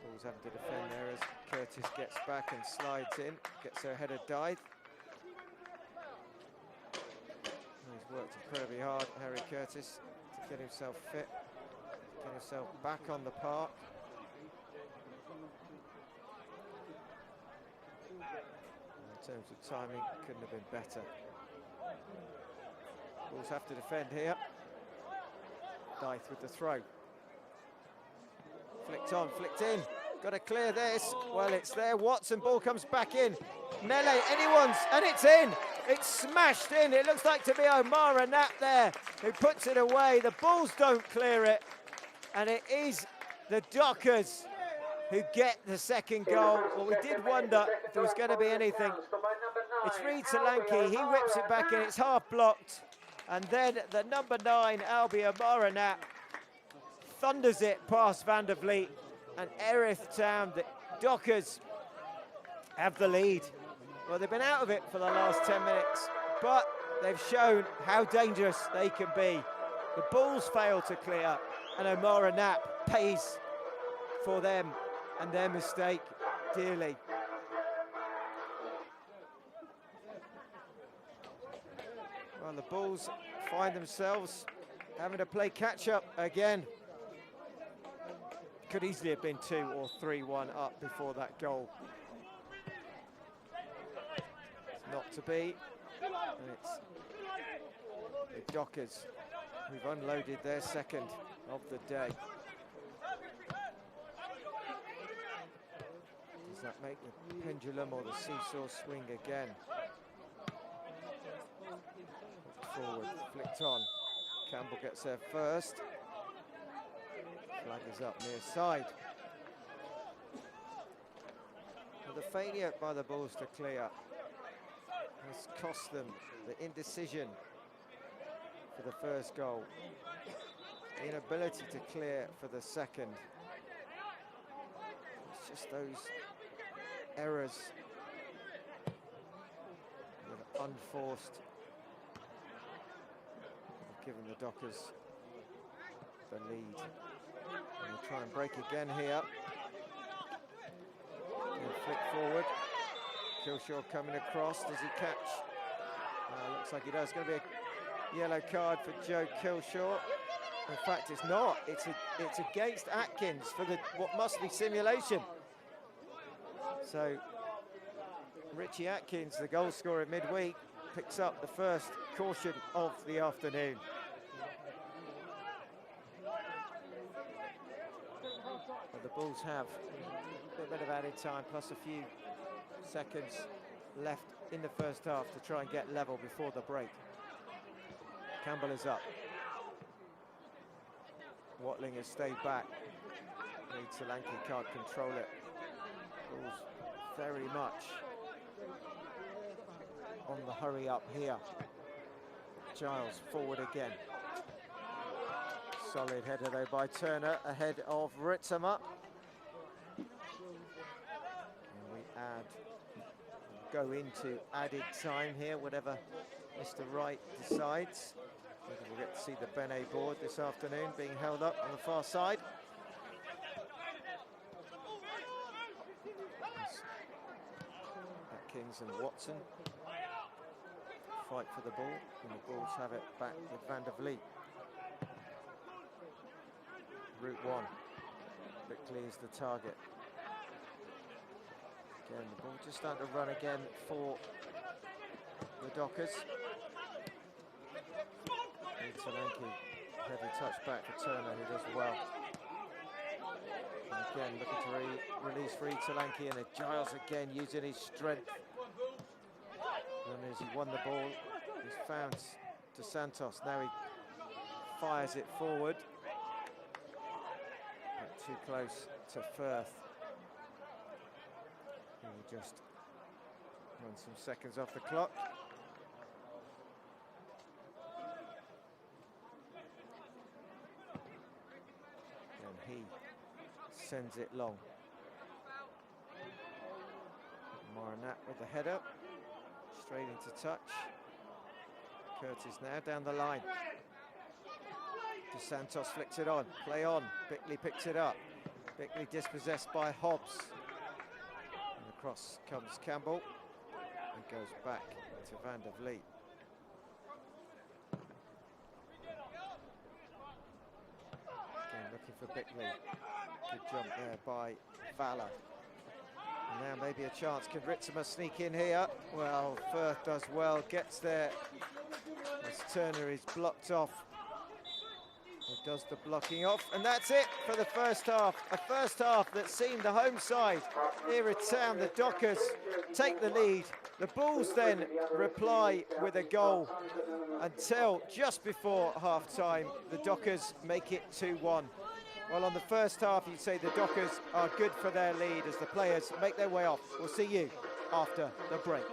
Speaker 1: Bulls having to defend there as Curtis gets back and slides in, gets her header dive. He's worked incredibly hard, Harry Curtis, to get himself fit, get himself back on the park. In terms of timing, couldn't have been better. Bulls have to defend here. Dythe with the throw. Flicked on, flicked in. Got to clear this. Well, it's there. Watson, ball comes back in. Melee, anyone's, and it's in. It's smashed in. It looks like to be O'Mara Knapp there who puts it away. The Bulls don't clear it. And it is the Dockers who get the second goal. Well, we did wonder if there was going to be anything. It's Erith Town. He whips it back in. It's half blocked. And then the number 9, Albie O'Mara Knapp, thunders it past Van der Vliet. And Erith Town, the Dockers, have the lead. Well, they've been out of it for the last 10 minutes, but they've shown how dangerous they can be. The Bulls fail to clear, and O'Mara Knapp pays for them and their mistake dearly. Well, the Bulls find themselves having to play catch-up again. Could easily have been 2 or 3-1 up before that goal. It's not to be, and it's the Dockers who've unloaded their second of the day. Does that make the pendulum or the seesaw swing again? Forward, flicked on. Campbell gets there first. Flag is up near side. Well, the failure by the Bulls to clear has cost them the indecision for the first goal, the inability to clear for the second. It's just those errors that are unforced, given the Dockers the lead. And we'll try and break again here. And flick forward. Killshaw coming across. Does he catch? Looks like he does. It's going to be a yellow card for Joe Killshaw. In fact, it's not. It's against Atkins for the what must be simulation. So Richie Atkins, the goal scorer midweek, picks up the first caution of the afternoon. But the Bulls have a bit of added time, plus a few seconds left in the first half to try and get level before the break. Campbell is up. Watling has stayed back. Solanke can't control it. Bulls very much on the hurry up here. Giles forward again. Solid header though by Turner ahead of Ritzema. And we go into added time here, whatever Mr. Wright decides. Maybe we'll get to see the Benet board this afternoon being held up on the far side. Atkins and Watson fight for the ball, and the Bulls have it back with Van der Vliet. Route 1. Bickley is the target. Again, the ball just starting to run again for the Dockers. Solanke, heavy touch back for Turner, who does well. And again, looking to release for Solanke, and Giles again using his strength. And as he won the ball, he's found De Santos. Now he fires it forward. Not too close to Firth. just run some seconds off the clock. And he sends it long. Morinat with the header, straight into touch. Curtis now down the line. Dos Santos flicks it on, play on. Bickley picks it up. Bickley dispossessed by Hobbs. And across comes Campbell and goes back to Van der Vliet. Again, looking for Bickley. Good jump there by Valor. And now maybe a chance. Can Ritzema sneak in here? Well, Firth does well, gets there. As Turner is blocked off. Or does the blocking off, and that's it for the first half. A first half that's seen the home side, Erith Town, the Dockers, take the lead. The Bulls then reply with a goal until just before half-time, the Dockers make it 2-1. Well, on the first half, you'd say the Dockers are good for their lead as the players make their way off. We'll see you after the break.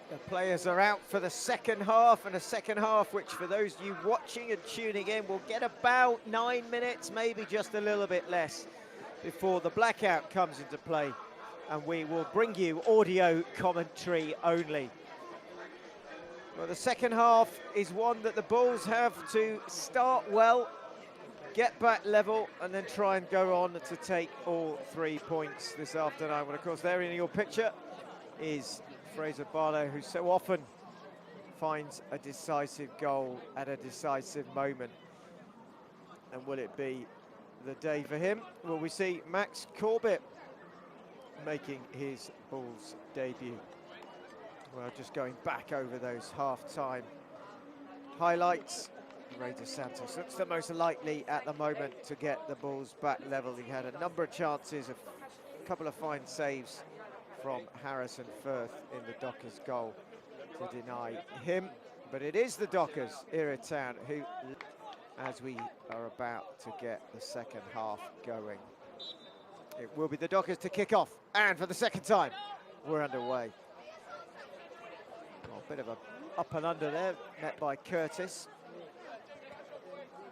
Speaker 1: The players are out for the second half, and a second half which, for those of you watching and tuning in, will get about 9 minutes, maybe just a little bit less, before the blackout comes into play, and we will bring you audio commentary only. Well, the second half is one that the Bulls have to start well, get back level, and then try and go on to take all 3 points this afternoon. Well, of course, there in your picture is Fraser Barlow, who so often finds a decisive goal at a decisive moment. And will it be the day for him? Will we see Max Corbett making his Bulls debut? Well, just going back over those half-time highlights, Ray DeSantos looks the most likely at the moment to get the Bulls back level. He had a number of chances, a couple of fine saves from Harrison Firth in the Dockers goal to deny him. But it is the Dockers, Erith Town, who, as we are about to get the second half going, it will be the Dockers to kick off. And for the second time, we're underway. Well, a bit of a up and under there, met by Curtis.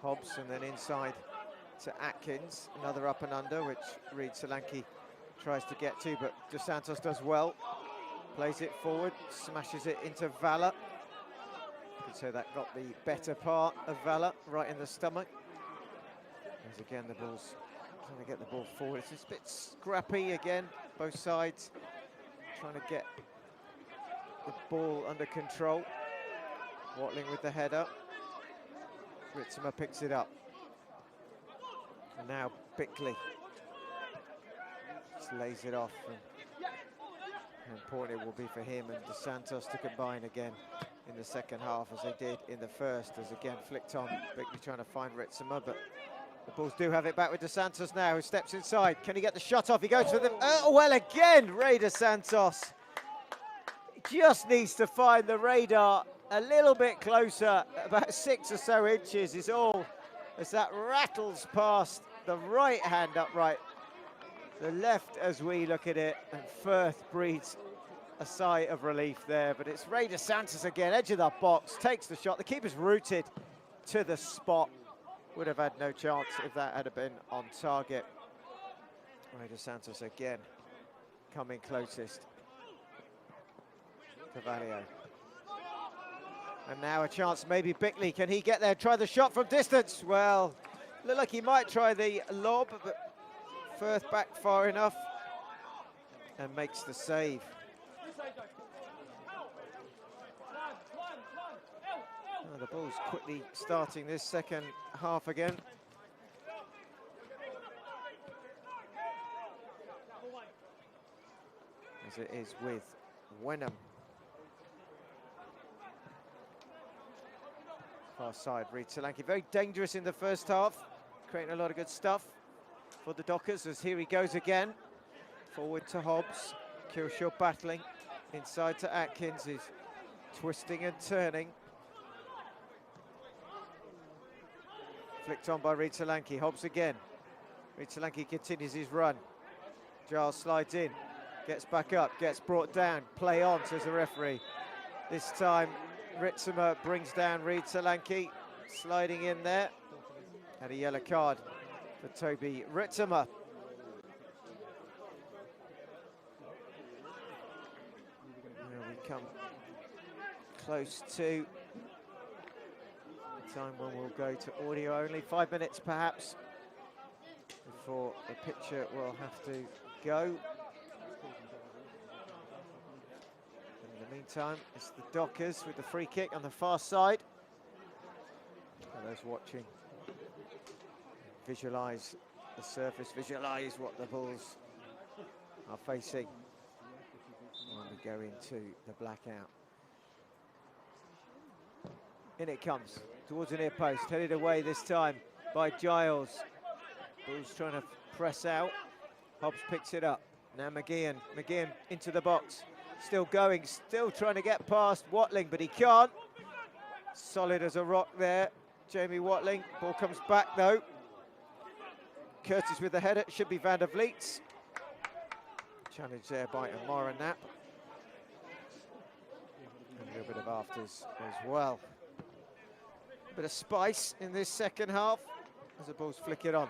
Speaker 1: Hobbs, and then inside to Atkins. Another up and under, which Reid Solanke tries to get to, but DeSantos does well. Plays it forward, smashes it into Valla. You could say that got the better part of Valla, right in the stomach. As again, the Bulls trying to get the ball forward. It's a bit scrappy again, both sides. Trying to get the ball under control. Watling with the header. Ritzema picks it up. And now Bickley just lays it off. And important it will be for him and DeSantos to combine again in the second half, as they did in the first, as again flicked on. Bickley trying to find Ritzema, but the Bulls do have it back with DeSantos now, who steps inside. Can he get the shot off? He goes for the... Oh, well, again, Ray DeSantos just needs to find the radar a little bit closer, about 6 or so inches is all, as that rattles past the right hand upright. The left, as we look at it, and Firth breathes a sigh of relief there, but it's Ray DeSantos again, edge of the box, takes the shot. The keeper's rooted to the spot. Would have had no chance if that had been on target. Ray DeSantos again coming closest to Valio. And now a chance, maybe Bickley, can he get there, try the shot from distance? Well, looked like he might try the lob, but Firth back far enough and makes the save. Oh, the Bulls quickly starting this second half again. As it is with Wenham. Far side, Reid Solanke, very dangerous in the first half, creating a lot of good stuff for the Dockers, as here he goes again. Forward to Hobbs, Kilshaw battling, inside to Atkins, who's twisting and turning. Flicked on by Reid Solanke, Hobbs again. Reid Solanke continues his run. Giles slides in, gets back up, gets brought down, play on, says the referee. This time, Ritzema brings down Reid Solanke, sliding in there, and a yellow card for Toby Ritzema. Here we come close to the time when we'll go to audio only. 5 minutes perhaps before the picture will have to go. In the meantime, it's the Dockers with the free kick on the far side. For those watching, visualise the surface, visualise what the Bulls are facing when we go into the blackout. In it comes, towards the near post, headed away this time by Giles. Bulls trying to press out. Hobbs picks it up. Now McGeehan into the box. Still going, still trying to get past Watling, but he can't. Solid as a rock there, Jamie Watling. Ball comes back though. Curtis with the header, should be Van der Vliet's. Challenge there by Amara Knapp. little bit of afters as well. Bit of spice in this second half as the balls flick it on.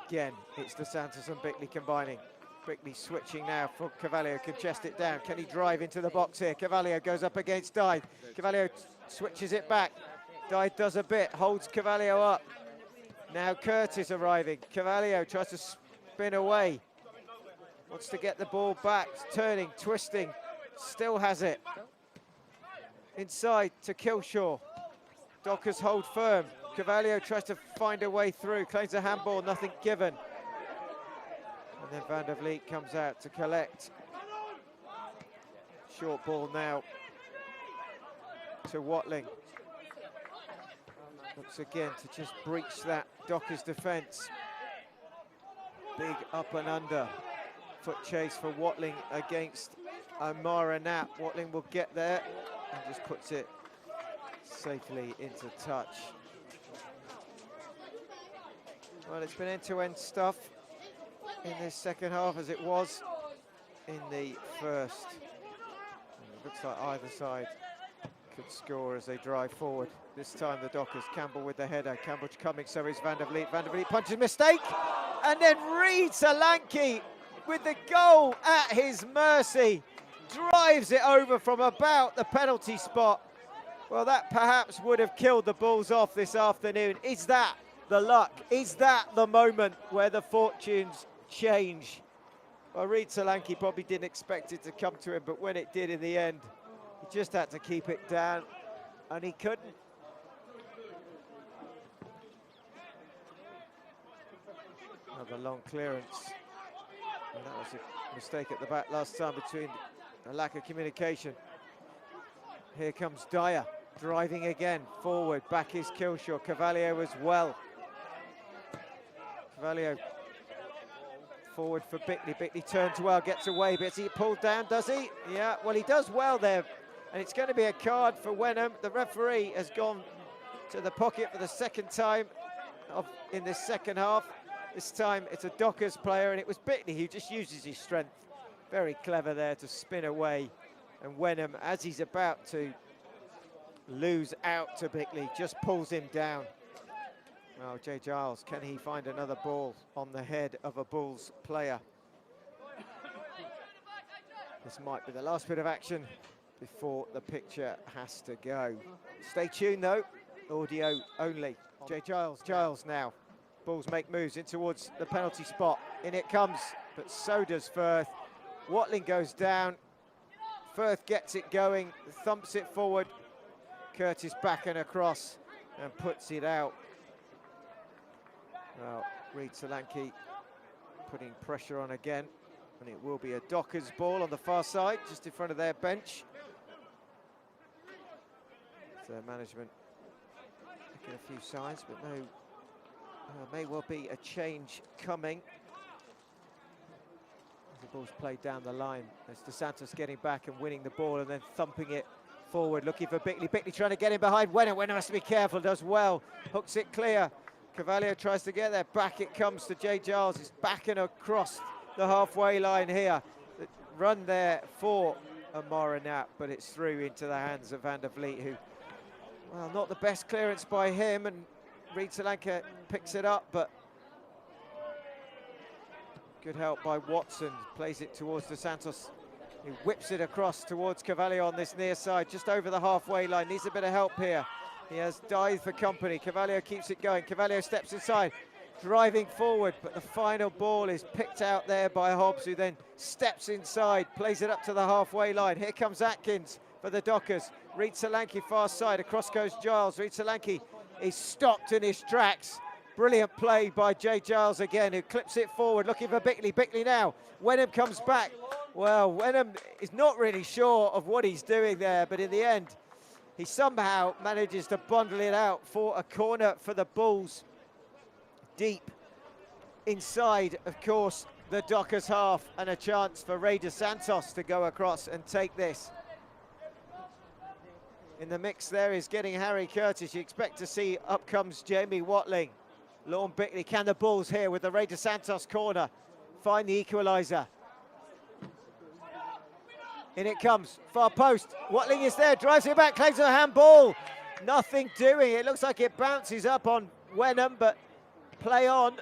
Speaker 1: Again, it's Dos Santos and Bickley combining. Bickley switching now for Carvalho, can chest it down. Can he drive into the box here? Carvalho goes up against Dye. Carvalho switches it back. Dye does a bit, holds Carvalho up. Now Curtis arriving. Carvalho tries to spin away. Wants to get the ball back, turning, twisting, still has it. Inside to Kilshaw. Dockers hold firm. Carvalho tries to find a way through, claims a handball, nothing given. And then Van der Vliet comes out to collect. Short ball now to Watling. Looks again to just breach that Dockers defence. Big up and under. Foot chase for Watling against Omara Knapp. Watling will get there and just puts it safely into touch. Well, it's been end-to-end stuff in this second half as it was in the first. And it looks like either side could score as they drive forward. This time the Dockers, Campbell with the header. Campbell coming, so is Van der Vliet. Van der Vliet punches, mistake! And then Reid Solanke with the goal at his mercy. Drives it over from about the penalty spot. Well, that perhaps would have killed the Bulls off this afternoon. Is that the luck? Is that the moment where the fortunes change? Well, Reid Solanke probably didn't expect it to come to him, but when it did in the end, he just had to keep it down, and he couldn't. Another long clearance. And that was a mistake at the back last time between a lack of communication. Here comes Dyer, driving again, forward, back is Kilshaw, Carvalho as well. Carvalho forward for Bickley. Bickley turns well, gets away, but is he pulled down, does he? Yeah, well, he does well there. And it's going to be a card for Wenham. The referee has gone to the pocket for the second time in this second half. This time it's a Dockers player, and it was Bickley who just uses his strength. Very clever there to spin away. And Wenham, as he's about to lose out to Bickley, just pulls him down. Well, Jay Giles, can he find another ball on the head of a Bulls player? This might be the last bit of action before the picture has to go. Stay tuned though, audio only. Jay Giles now. Bulls make moves in towards the penalty spot. In it comes, but so does Firth. Watling goes down. Firth gets it going, thumps it forward. Curtis back and across and puts it out. Well, Reid Solanke putting pressure on again, and it will be a Dockers ball on the far side, just in front of their bench. So management making a few signs, but no, may well be a change coming. The ball's played down the line. There's Dos Santos getting back and winning the ball and then thumping it forward, looking for Bickley. Bickley trying to get in behind Wenham. Wenham has to be careful, does well. Hooks it clear. Carvalho tries to get there. Back it comes to Jay Giles. It's back and across the halfway line here. The run there for Omara Knapp, but it's through into the hands of Van der Vliet, who, well, not the best clearance by him, and Reid Solanke picks it up, but good help by Watson. Plays it towards Dos Santos. He whips it across towards Carvalho on this near side, just over the halfway line. Needs a bit of help here. He has Dye for company. Carvalho keeps it going. Carvalho steps inside, driving forward, but the final ball is picked out there by Hobbs, who then steps inside, plays it up to the halfway line. Here comes Atkins for the Dockers. Reid Solanke far side, across goes Giles. Reid Solanke is stopped in his tracks. Brilliant play by Jay Giles again, who clips it forward, looking for Bickley. Bickley now. Wenham comes back. Well, Wenham is not really sure of what he's doing there, but in the end, he somehow manages to bundle it out for a corner for the Bulls. Deep inside, of course, the Dockers half, and a chance for Ray Dos Santos to go across and take this. In the mix there is getting Harry Curtis. You expect to see up comes Jamie Watling. Lorne Bickley, can the Bulls here with the Ray Dos Santos corner find the equaliser? In it comes, far post. Watling is there, drives it back, claims a handball. Nothing doing. It looks like it bounces up on Wenham, but play on.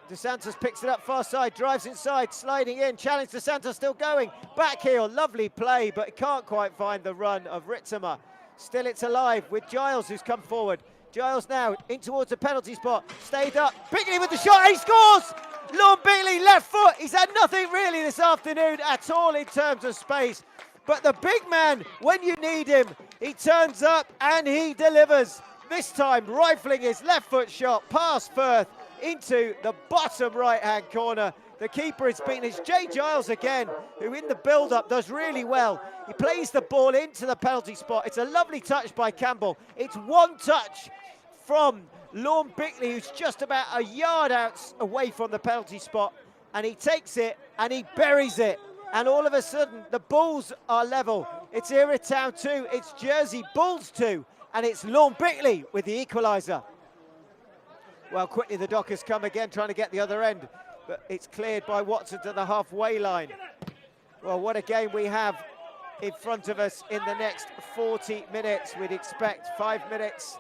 Speaker 1: DeSantos picks it up far side, drives inside, sliding in. Challenge DeSantos still going. Back heel, lovely play, but can't quite find the run of Ritzema. Still it's alive with Giles, who's come forward. Giles now in towards the penalty spot. Stayed up. Bickley with the shot. He scores! Lord Bickley, left foot. He's had nothing really this afternoon at all in terms of space. But the big man, when you need him, he turns up and he delivers. This time, rifling his left foot shot past Firth into the bottom right-hand corner. The keeper has been, it's Jay Giles again, who in the build-up does really well. He plays the ball into the penalty spot. It's a lovely touch by Campbell. It's one touch from Lorne Bickley, who's just about a yard out away from the penalty spot, and he takes it and he buries it. And all of a sudden, the Bulls are level. It's Erith Town 2, it's Jersey Bulls 2, and it's Lorne Bickley with the equaliser. Well, quickly the Dockers come again, trying to get the other end, but it's cleared by Watson to the halfway line. Well, what a game we have in front of us in the next 40 minutes. We'd expect 5 minutes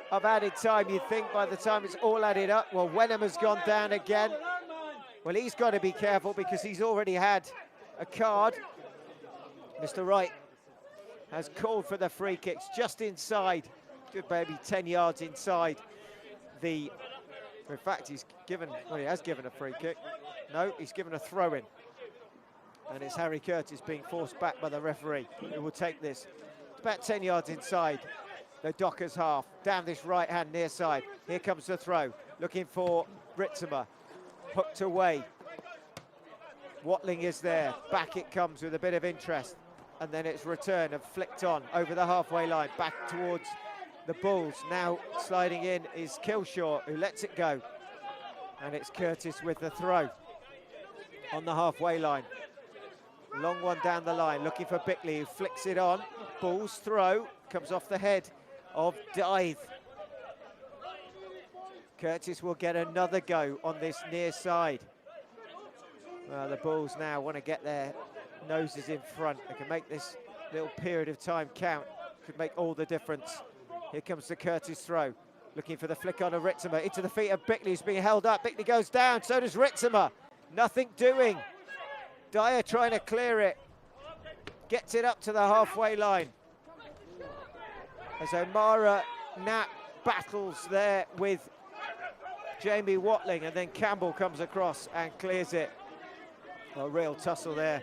Speaker 1: of added time. You'd think by the time it's all added up. Well, Wenham has gone down again. Well, he's got to be careful because he's already had a card. Mr. Wright has called for the free kicks just inside, good maybe 10 yards inside the, in fact, he's given, well, he has given a free kick. No, he's given a throw-in. And it's Harry Curtis being forced back by the referee, who will take this. It's about 10 yards inside the Dockers half, down this right-hand near side. Here comes the throw, looking for Ritzema, hooked away. Watling is there, back it comes with a bit of interest. And then it's return and flicked on over the halfway line, back towards the Bulls. Now sliding in is Kilshaw, who lets it go. And it's Curtis with the throw on the halfway line. Long one down the line, looking for Bickley, who flicks it on. Bulls throw, comes off the head of Dythe. Curtis will get another go on this near side. Well, the Bulls now want to get their noses in front. They can make this little period of time count. Could make all the difference. Here comes the Curtis throw. Looking for the flick on of Ritzema. Into the feet of Bickley, who's being held up. Bickley goes down, so does Ritzema. Nothing doing. Dyer trying to clear it. Gets it up to the halfway line. As O'Mara Knapp battles there with Jamie Watling, and then Campbell comes across and clears it. A real tussle there.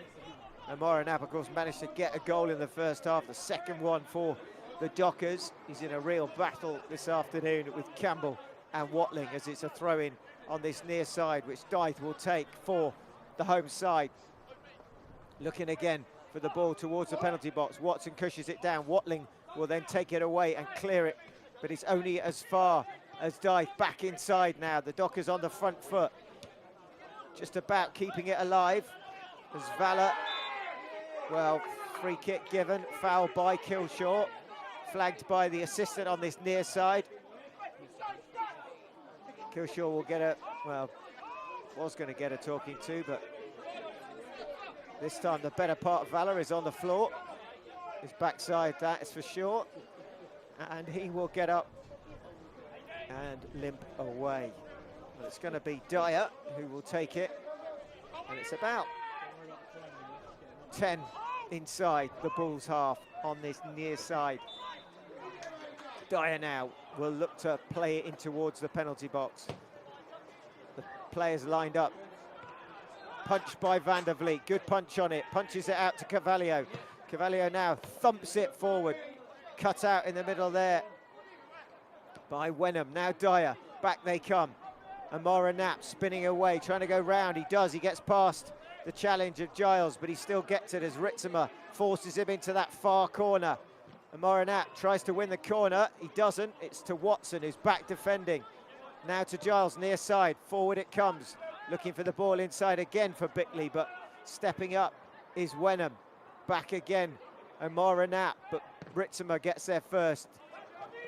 Speaker 1: O'Mara Knapp, of course, managed to get a goal in the first half, the second one for the Dockers. He's in a real battle this afternoon with Campbell and Watling, as it's a throw-in on this near side, which Dythe will take for the home side. Looking again for the ball towards the penalty box. Watson cushions it down. Watling will then take it away and clear it, but it's only as far as Dythe. Back inside now. The Dockers on the front foot, just about keeping it alive. As Valor, well, free kick given, foul by Kilshaw, flagged by the assistant on this near side. Kilshaw will get a, well, was going to get a talking to, but this time the better part of Valor is on the floor. His backside, that is for sure. And he will get up and limp away. Well, it's going to be Dyer who will take it. And it's about 10 inside the Bulls half on this near side. Dyer now will look to play it in towards the penalty box. The players lined up. Punch by Van der Vliet, good punch on it. Punches it out to Carvalho. Carvalho now thumps it forward. Cut out in the middle there by Wenham. Now Dyer, back they come. O'Mara Knapp spinning away, trying to go round. He does, he gets past the challenge of Giles, but he still gets it as Ritzema forces him into that far corner. O'Mara Knapp tries to win the corner. He doesn't. It's to Watson, who's back defending. Now to Giles, near side. Forward it comes. Looking for the ball inside again for Bickley, but stepping up is Wenham. Back again, O'Mara Knapp, but Ritzema gets there first.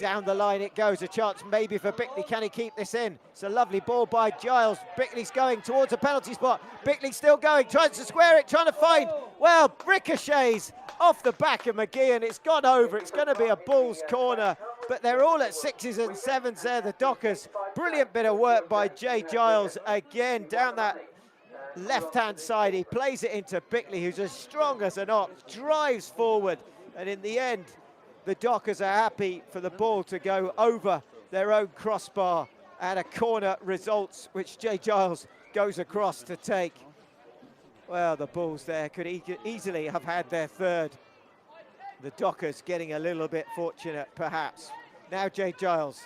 Speaker 1: Down the line it goes, a chance maybe for Bickley. Can he keep this in? It's a lovely ball by Giles. Bickley's going towards a penalty spot. Bickley still going, tries to square it, trying to find, well, ricochets off the back of McGeehan. It's gone over, it's going to be a Bulls corner, but they're all at 6s and 7s there, the Dockers. Brilliant bit of work by Jay Giles again, down that left-hand side. He plays it into Bickley, who's as strong as an ox, drives forward, and in the end, the Dockers are happy for the ball to go over their own crossbar, and a corner results, which Jay Giles goes across to take. Well, the Bulls there could easily have had their third. The Dockers getting a little bit fortunate, perhaps. Now Jay Giles,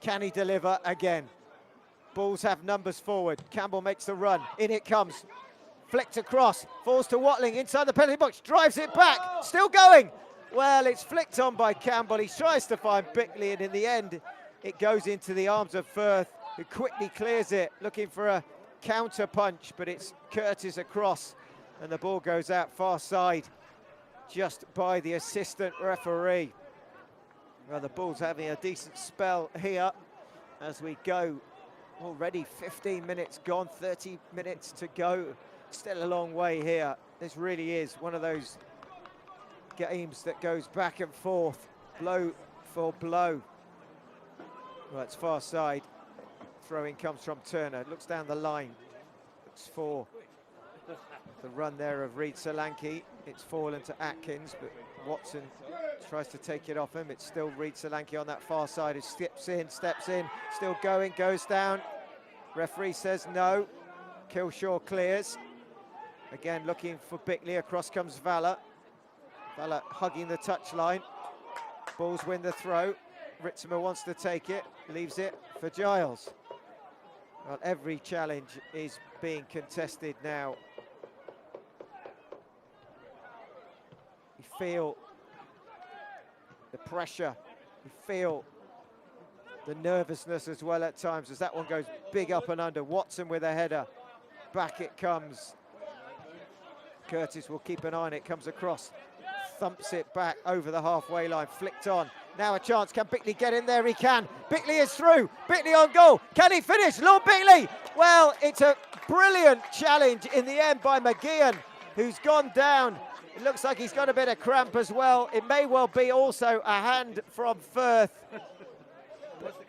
Speaker 1: can he deliver again? Bulls have numbers forward. Campbell makes the run, in it comes. Flicked across, falls to Watling inside the penalty box, drives it back, still going. Well, it's flicked on by Campbell. He tries to find Bickley, and in the end, it goes into the arms of Firth, who quickly clears it, looking for a counter punch, but it's Curtis across, and the ball goes out far side, just by the assistant referee. Well, the Bulls having a decent spell here as we go. Already 15 minutes gone, 30 minutes to go. Still a long way here. This really is one of those games that goes back and forth, blow for blow. Well, it's far side. Throw-in comes from Turner. Looks down the line. Looks for the run there of Reid Solanke. It's fallen to Atkins, but Watson tries to take it off him. It's still Reid Solanke on that far side. He steps in, still going, goes down. Referee says no. Kilshaw clears. Again, looking for Bickley. Across comes Valor. Valor hugging the touchline. Bulls win the throw. Ritzema wants to take it, leaves it for Giles. Well, every challenge is being contested now. You feel the pressure, you feel the nervousness as well at times, as that one goes big up and under. Watson with a header. Back it comes. Curtis will keep an eye on it, comes across. Thumps it back over the halfway line, flicked on. Now a chance, can Bickley get in there? He can. Bickley is through, Bickley on goal. Can he finish? Lord Bickley! Well, it's a brilliant challenge in the end by McGeehan, who's gone down. It looks like he's got a bit of cramp as well. It may well be also a hand from Firth.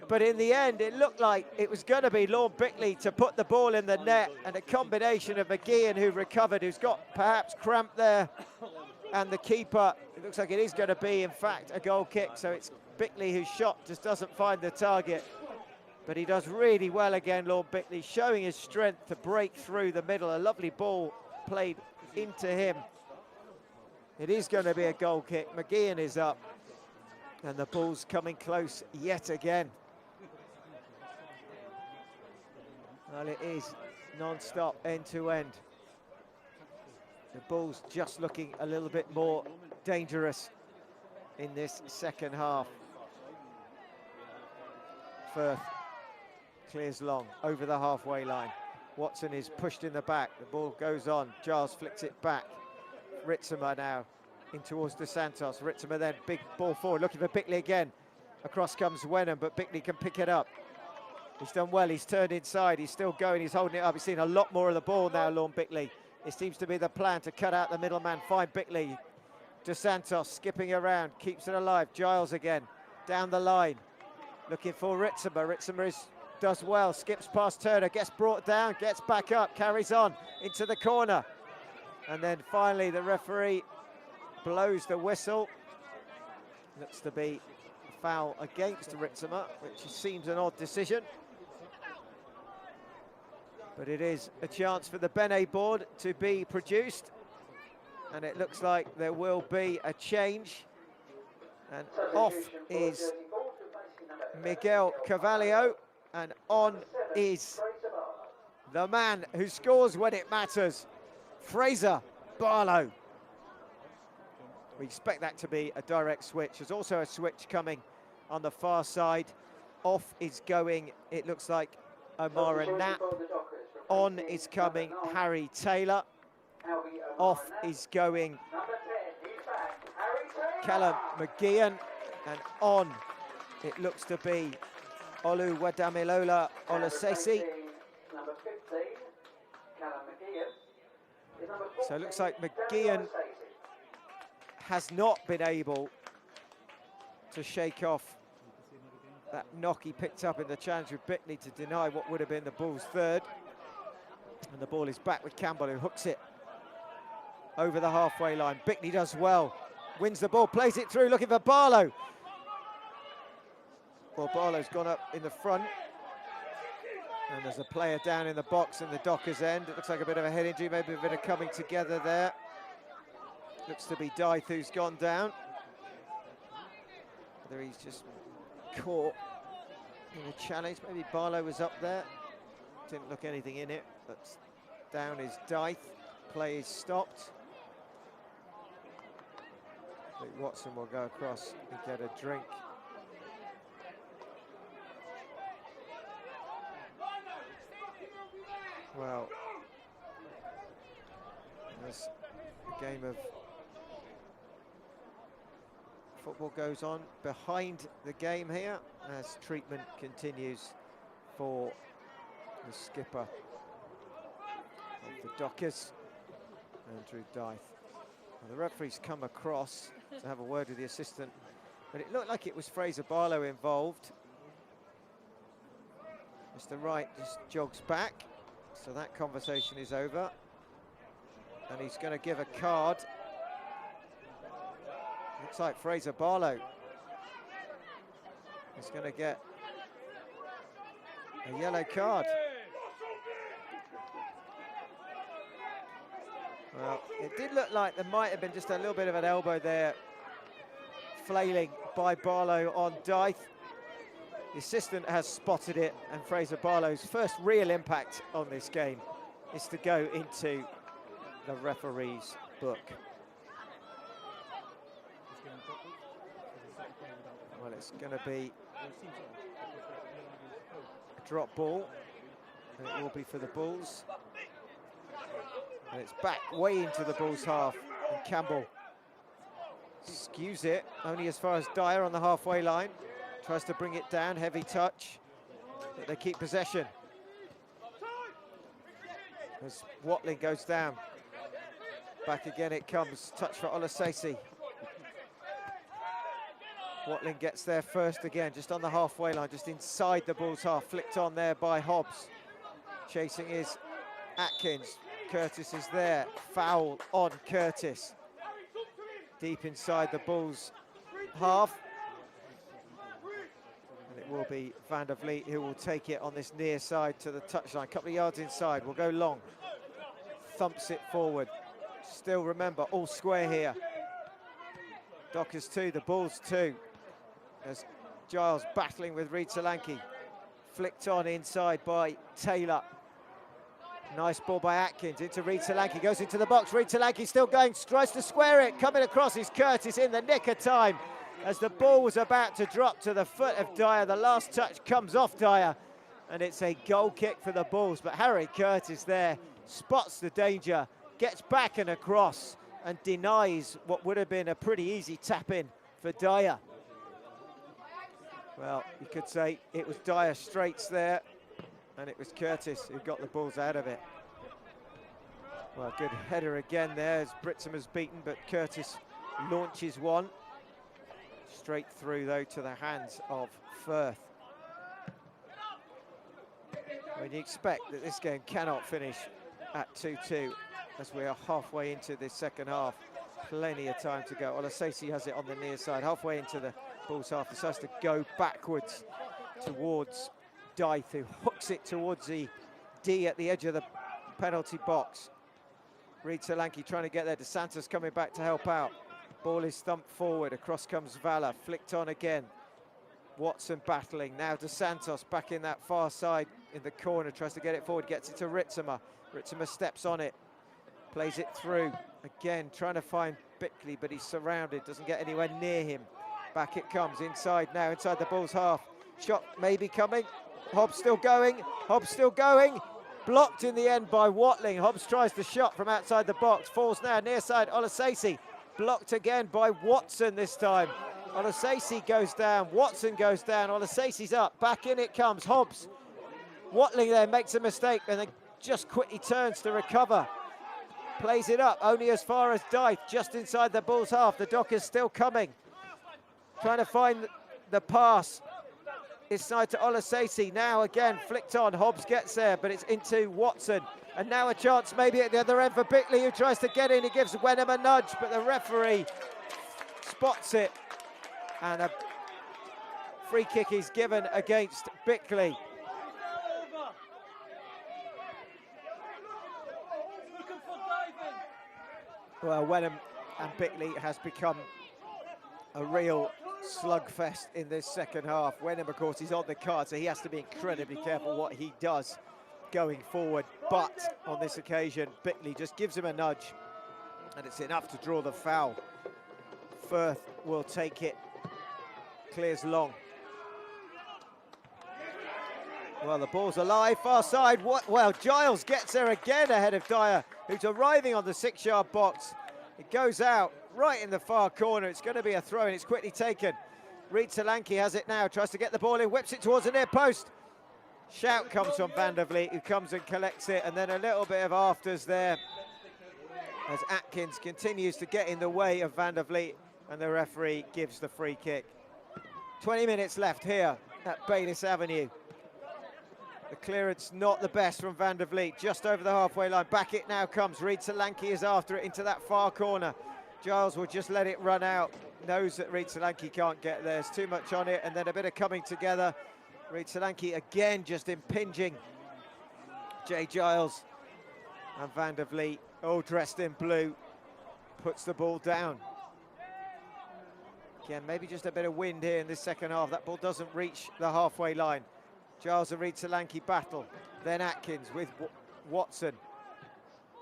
Speaker 1: But in the end, it looked like it was going to be Lord Bickley to put the ball in the net, and a combination of McGeehan, who recovered, who's got perhaps cramp there, and the keeper. It looks like it is going to be, in fact, a goal kick. So it's Bickley whose shot just doesn't find the target. But he does really well again, Lord Bickley, showing his strength to break through the middle. A lovely ball played into him. It is going to be a goal kick. McGeehan is up, and the Bulls coming close yet again. Well, it is non-stop, end-to-end. The Bulls just looking a little bit more dangerous in this second half. Firth clears long over the halfway line. Watson is pushed in the back. The ball goes on. Giles flicks it back. Ritzema now in towards De Santos. Ritzema then, big ball forward, looking for Bickley again. Across comes Wenham, but Bickley can pick it up. He's done well, he's turned inside, he's still going, he's holding it up. He's seen a lot more of the ball now, Lorne Bickley. It seems to be the plan to cut out the middleman, find Bickley. De Santos skipping around, keeps it alive. Giles again, down the line, looking for Ritzema. Ritzema does well, skips past Turner, gets brought down, gets back up, carries on into the corner. And then finally the referee blows the whistle. Looks to be a foul against Ritzema, which seems an odd decision. But it is a chance for the Benet board to be produced. And it looks like there will be a change. And off is Miguel Carvalho, and on is the man who scores when it matters, Fraser Barlow. We expect that to be a direct switch. There's also a switch coming on the far side. Off is going, it looks like, Omar Knapp. On is coming Harry Taylor. Off is going Callum McGeehan. And on It looks to be Oluwadamilola Olasesi. So it looks like McGeehan has not been able to shake off that knock he picked up in the challenge with Bickley to deny what would have been the Bulls' third. And the ball is back with Campbell, who hooks it over the halfway line. Bickley does well, wins the ball, plays it through, looking for Barlow. Well, Barlow's gone up in the front. And there's a player down in the box in the Dockers end. It looks like a bit of a head injury, maybe a bit of coming together there. Looks to be Dythe who's gone down. Whether he's just caught in a challenge. Maybe Barlow was up there. Didn't look anything in it. But down is Dythe. Play is stopped. Luke Watson will go across and get a drink. Well, as the game of football goes on behind the game here, as treatment continues for the skipper of the Dockers, Andrew Dythe. Well, the referee's come across to have a word with the assistant, but it looked like it was Fraser Barlow involved. Mr. Wright just jogs back. So that conversation is over, and he's going to give a card. Looks like Fraser Barlow is going to get a yellow card. Well, it did look like there might have been just a little bit of an elbow there, flailing by Barlow on Dythe. The assistant has spotted it, and Fraser Barlow's first real impact on this game is to go into the referee's book. Well, it's going to be a drop ball, and it will be for the Bulls. And it's back way into the Bulls' half, and Campbell skews it only as far as Dyer on the halfway line. Tries to bring it down, heavy touch, but they keep possession. As Watling goes down. Back again it comes, touch for Olasesi. Watling gets there first again, just on the halfway line, just inside the Bulls' half, flicked on there by Hobbs. Chasing is Atkins, Curtis is there, foul on Curtis. Deep inside the Bulls' half. It will be Van der Vliet who will take it on this near side to the touchline. A couple of yards inside, will go long. Thumps it forward. Still remember, all square here. Dockers 2, the Bulls 2. As Giles battling with Reid Solanke. Flicked on inside by Taylor. Nice ball by Atkins into Reid Solanke. Goes into the box. Reid Solanke still going, tries to square it. Coming across is Curtis in the nick of time. As the ball was about to drop to the foot of Dyer, the last touch comes off Dyer, and it's a goal kick for the Bulls. But Harry Curtis there spots the danger, gets back and across, and denies what would have been a pretty easy tap-in for Dyer. Well, you could say it was Dire Straits there, and it was Curtis who got the Bulls out of it. Well, good header again there as Britsham's beaten, but Curtis launches one. Straight through, though, to the hands of Firth. When you expect that this game cannot finish at 2-2, as we are halfway into this second half. Plenty of time to go. Olasesi has it on the near side, halfway into the Bulls' half. Decides to go backwards towards Dythe, who hooks it towards the D at the edge of the penalty box. Reid Solanke trying to get there. DeSantos coming back to help out. Ball is thumped forward, across comes Valla, flicked on again. Watson battling, now DeSantos back in that far side in the corner, tries to get it forward, gets it to Ritzema. Ritzema steps on it, plays it through. Again, trying to find Bickley, but he's surrounded, doesn't get anywhere near him. Back it comes, inside now, inside the Bulls' half. Shot maybe coming, Hobbs still going, Hobbs still going. Blocked in the end by Watling. Hobbs tries the shot from outside the box, falls now near side, Olasesi. Blocked again by Watson this time. Olasesi goes down, Watson goes down, Olasesi's up, back in it comes, Hobbs. Watling there makes a mistake and then just quickly turns to recover. Plays it up, only as far as Dythe, just inside the Bulls' half. The Dockers still coming. Trying to find the pass. It's side to Olasesi, now again flicked on, Hobbs gets there, but it's into Watson. And now a chance maybe at the other end for Bickley, who tries to get in, he gives Wenham a nudge, but the referee spots it. And a free kick is given against Bickley. Well, Wenham and Bickley has become a real slugfest in this second half. Wenham, of course, is on the card, so he has to be incredibly careful what he does going forward. But on this occasion, Bickley just gives him a nudge, and it's enough to draw the foul. Firth will take it, clears long. Well, the ball's alive, far side. Well, Giles gets there again ahead of Dyer, who's arriving on the 6-yard box. It goes out right in the far corner. It's going to be a throw, and it's quickly taken. Reid Solanke has it now, tries to get the ball in, whips it towards the near post. Shout comes from Van der Vliet, who comes and collects it, and then a little bit of afters there as Atkins continues to get in the way of Van der Vliet, and the referee gives the free kick. 20 minutes left here at Bayliss Avenue. The clearance not the best from Van der Vliet, just over the halfway line. Back it now comes. Reid Solanke is after it into that far corner. Giles will just let it run out. Knows that Reid Solanke can't get there. There's too much on it, and then a bit of coming together. Reid Solanke again just impinging Jay Giles. And Van der Vliet, all dressed in blue, puts the ball down. Again, maybe just a bit of wind here in this second half. That ball doesn't reach the halfway line. Giles and Reid Solanke battle. Then Atkins with Watson.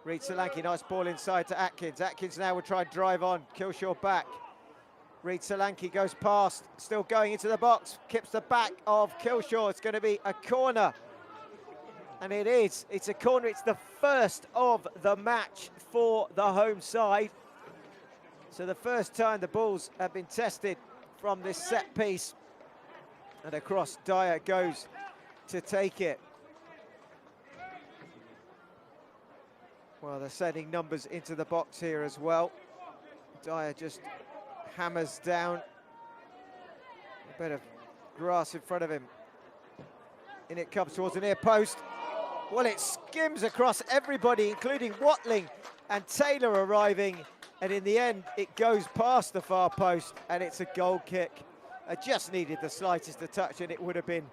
Speaker 1: Reid Solanke, nice ball inside to Atkins. Atkins now will try and drive on. Kilshaw back. Reid Solanke goes past, still going into the box. Kips the back of Kilshaw. It's going to be a corner. And it is. It's a corner. It's the first of the match for the home side. So the first time the Bulls have been tested from this set piece. And across, Dyer goes to take it. Well, they're sending numbers into the box here as well. Dyer just hammers down. A bit of grass in front of him. In it comes towards the near post. Well, it skims across everybody, including Watling and Taylor arriving. And in the end, it goes past the far post, and it's a goal kick. I just needed the slightest of touch, and it would have been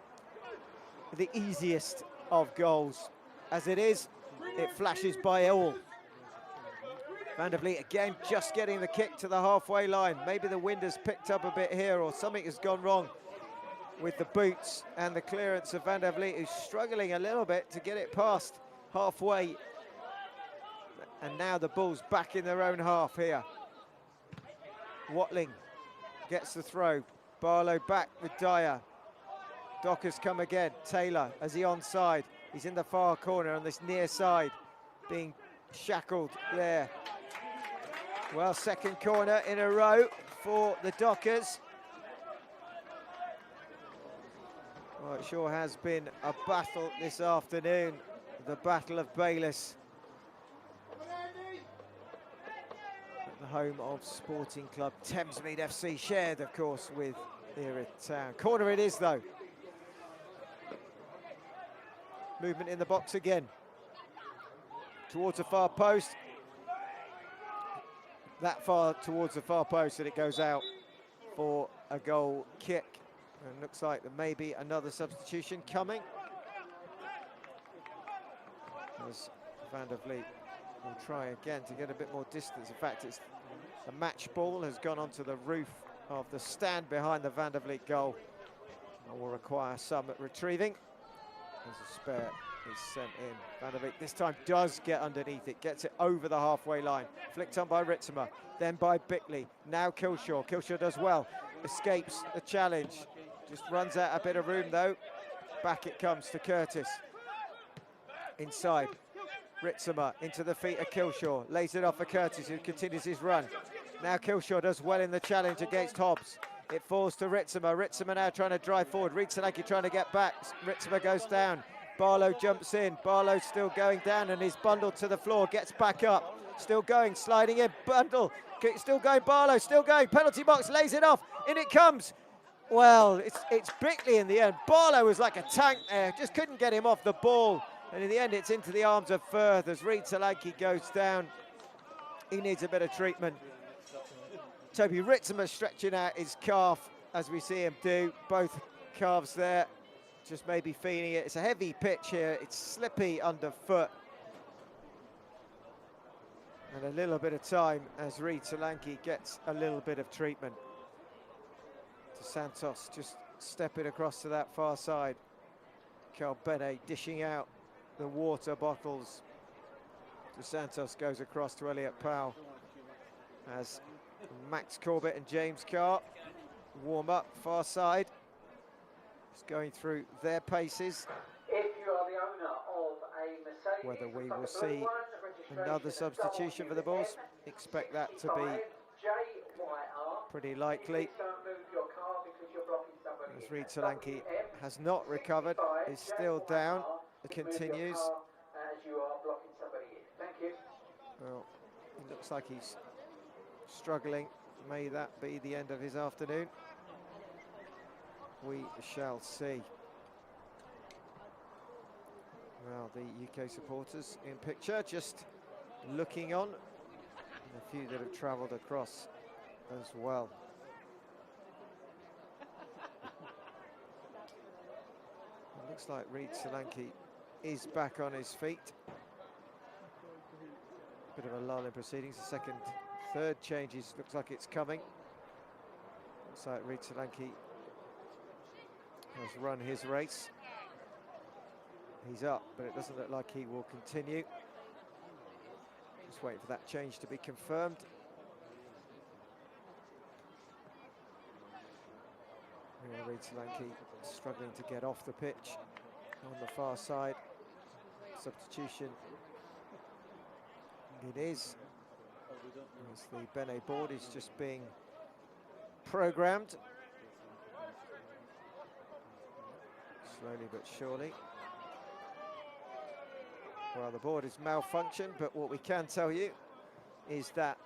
Speaker 1: the easiest of goals. As it is, it flashes by all. Van der Vliet again just getting the kick to the halfway line. Maybe the wind has picked up a bit here, or something has gone wrong with the boots and the clearance of Van der Vliet, who's struggling a little bit to get it past halfway. And now the Bulls back in their own half here. Watling gets the throw. Barlow back with Dyer. Dockers come again. Taylor, as he onside. He's in the far corner on this near side, being shackled there. Well, second corner in a row for the Dockers. Well, it sure has been a battle this afternoon. The Battle of Bayliss. The home of Sporting Club Thamesmead FC, shared, of course, with Erith Town. Corner it is, though. Movement in the box again. Towards the far post. That far towards the far post, and it goes out for a goal kick. And looks like there may be another substitution coming. As Van der Vliet will try again to get a bit more distance. In fact, it's the match ball has gone onto the roof of the stand behind the Van der Vliet goal, and will require some retrieving. As a spare is sent in. Van der Vliet this time does get underneath it, gets it over the halfway line. Flicked on by Ritzemer, then by Bickley. Now Kilshaw. Kilshaw does well, escapes the challenge. Just runs out a bit of room though. Back it comes to Curtis. Inside. Ritzemer into the feet of Kilshaw. Lays it off for Curtis, who continues his run. Now Kilshaw does well in the challenge against Hobbs. It falls to Ritsema. Ritsema now trying to drive forward. Erith Town trying to get back. Ritsema goes down. Barlow jumps in. Barlow still going down and is bundled to the floor. Gets back up. Still going, sliding in. Bundle. Still going. Barlow still going. Penalty box, lays it off. In it comes. Well, it's Bickley in the end. Barlow was like a tank there. Just couldn't get him off the ball. And in the end, it's into the arms of Firth as Erith Town goes down. He needs a bit of treatment. Toby Ritsema stretching out his calf as we see him do. Both calves there, just maybe feeling it. It's a heavy pitch here. It's slippy underfoot. And a little bit of time as Erith Town gets a little bit of treatment. To Santos just stepping across to that far side. Carl Bene dishing out the water bottles. De Santos goes across to Elliot Powell as Max Corbett and James Carr warm up far side. Just going through their paces.
Speaker 2: If you are the owner of a Mercedes,
Speaker 1: whether we will see another substitution for the Bulls, expect that to be pretty likely. As Erith Town has not recovered, is still down. It continues. Well, it looks like he's struggling. May that be the end of his afternoon? We shall see. Well, the UK supporters in picture, just looking on. And a few that have travelled across as well. It looks like Erith Town is back on his feet. Bit of a lull in proceedings. The second, third changes, looks like it's coming. Looks like Erith Town has run his race. He's up, but it doesn't look like he will continue. Just waiting for that change to be confirmed. Erith Town struggling to get off the pitch on the far side. Substitution. It is. As the Bene board is just being programmed. Slowly but surely. Well, the board is malfunctioned, but what we can tell you is that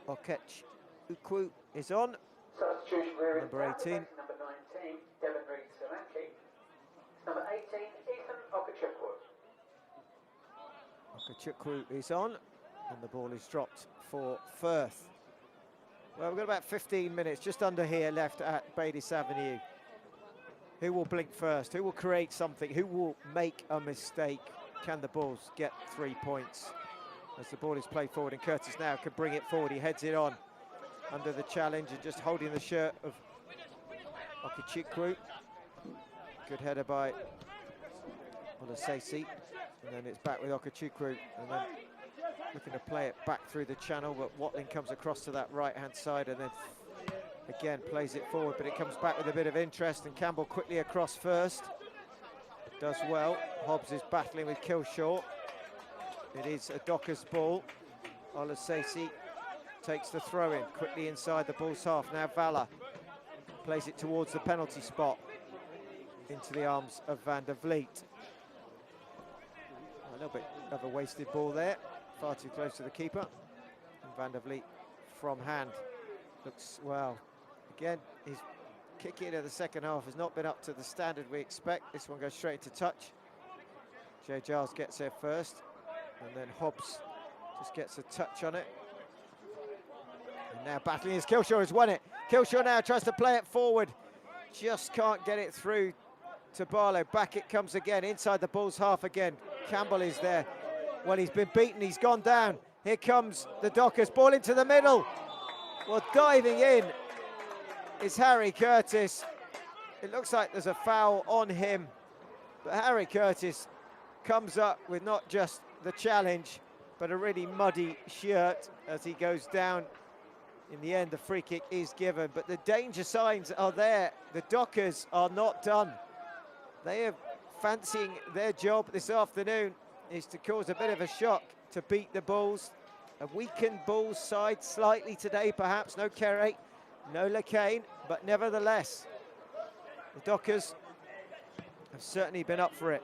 Speaker 1: Okech Ukwu is on. Number 18.
Speaker 2: Number 19, Devon Reed-Solanke. Number 18, Ethan Okechukwu.
Speaker 1: Okechukwu is on, and the ball is dropped for Firth. Well, we've got about 15 minutes, just under here, left at Baylis Avenue. Who will blink first? Who will create something? Who will make a mistake? Can the Bulls get 3 points? As the ball is played forward, and Curtis now can bring it forward. He heads it on under the challenge and just holding the shirt of Okechukwu. Good header by Olasesi. And then it's back with Okechukwu. And then looking to play it back through the channel, but Watling comes across to that right-hand side and then again plays it forward, but it comes back with a bit of interest, and Campbell quickly across first. Does well. Hobbs is battling with Kilshaw. It is a Dockers ball. Olasesi takes the throw in quickly inside the Bulls half. Now Vala plays it towards the penalty spot into the arms of Van der Vliet. A little bit of a wasted ball there, far too close to the keeper. And Van der Vliet from hand looks, well, again, his kick into the second half has not been up to the standard we expect. This one goes straight to touch. Jay Giles gets there first, and then Hobbs just gets a touch on it. And now battling as Kilshaw has won it. Kilshaw now tries to play it forward. Just can't get it through to Barlow. Back it comes again, inside the Bulls half again. Campbell is there. Well, he's been beaten, he's gone down. Here comes the Dockers, ball into the middle. Well, diving in is Harry Curtis. It looks like there's a foul on him, but Harry Curtis comes up with not just the challenge, but a really muddy shirt as he goes down. In the end, the free kick is given, but the danger signs are there. The Dockers are not done. They are fancying their job this afternoon is to cause a bit of a shock to beat the Bulls. A weakened Bulls side slightly today, perhaps. No Kerry, No Lacane, but nevertheless, the Dockers have certainly been up for it.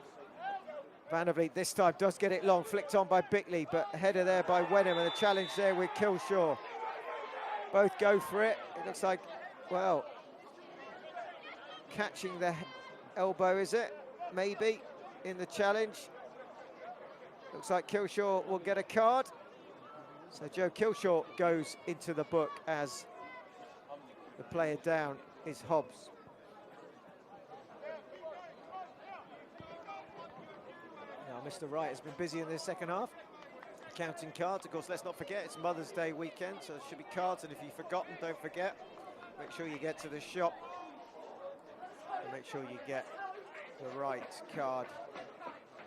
Speaker 1: Van der Vliet this time does get it long, flicked on by Bickley, but header there by Wenham, and the challenge there with Kilshaw. Both go for it. It looks like, well, catching the elbow, is it? Maybe, in the challenge. Looks like Kilshaw will get a card. So Joe Kilshaw goes into the book as the player down is Hobbs. Now, Mr. Wright has been busy in the second half, counting cards. Of course, let's not forget, it's Mother's Day weekend, so there should be cards, and if you've forgotten, don't forget. Make sure you get to the shop and make sure you get the right card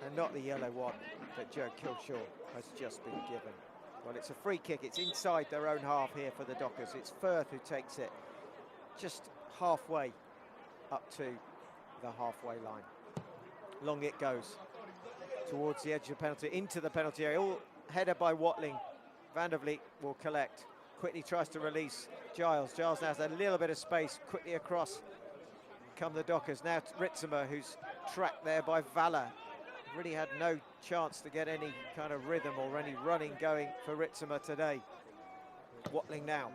Speaker 1: and not the yellow one that Joe Kilshaw has just been given. Well, it's a free kick. It's inside their own half here for the Dockers. It's Firth who takes it just halfway up to the halfway line. Long it goes towards the edge of the penalty, into the penalty area. All header by Watling. Van der Vliet will collect. Quickly tries to release Giles. Giles now has a little bit of space. Quickly across come the Dockers. Now Ritzema, who's tracked there by Valla. Really had no chance to get any kind of rhythm or any running going for Ritzema today. Watling now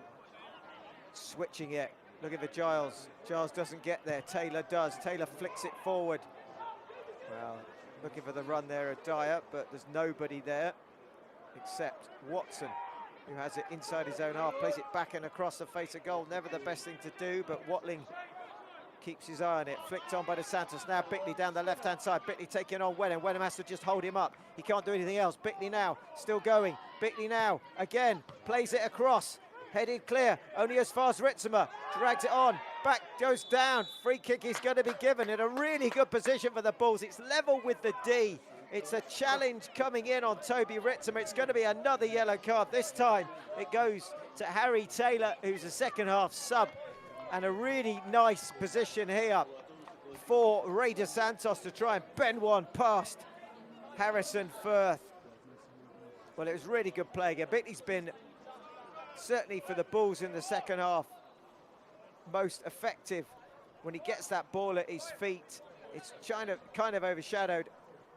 Speaker 1: switching it, looking for Giles. Giles doesn't get there, Taylor does. Taylor flicks it forward. Well, looking for the run there of Dyer, but there's nobody there except Watson, who has it inside his own half, plays it back and across the face of goal. Never the best thing to do, but Watling keeps his eye on it. Flicked on by Dos Santos. Now Bickley down the left-hand side. Bickley taking on Wenham. Wenham has to just hold him up. He can't do anything else. Bickley now, still going. Bickley now, again, plays it across. Headed clear, only as far as Ritzema. Drags it on, back goes down. Free kick is going to be given in a really good position for the Bulls. It's level with the D. It's a challenge coming in on Toby Ritzema. It's going to be another yellow card. This time it goes to Harry Taylor, who's a second half sub. And a really nice position here for Ray Dos Santos to try and bend one past Harrison Firth. Well, it was really good play again. Bickley's been, certainly for the Bulls in the second half, most effective when he gets that ball at his feet. It's kind of overshadowed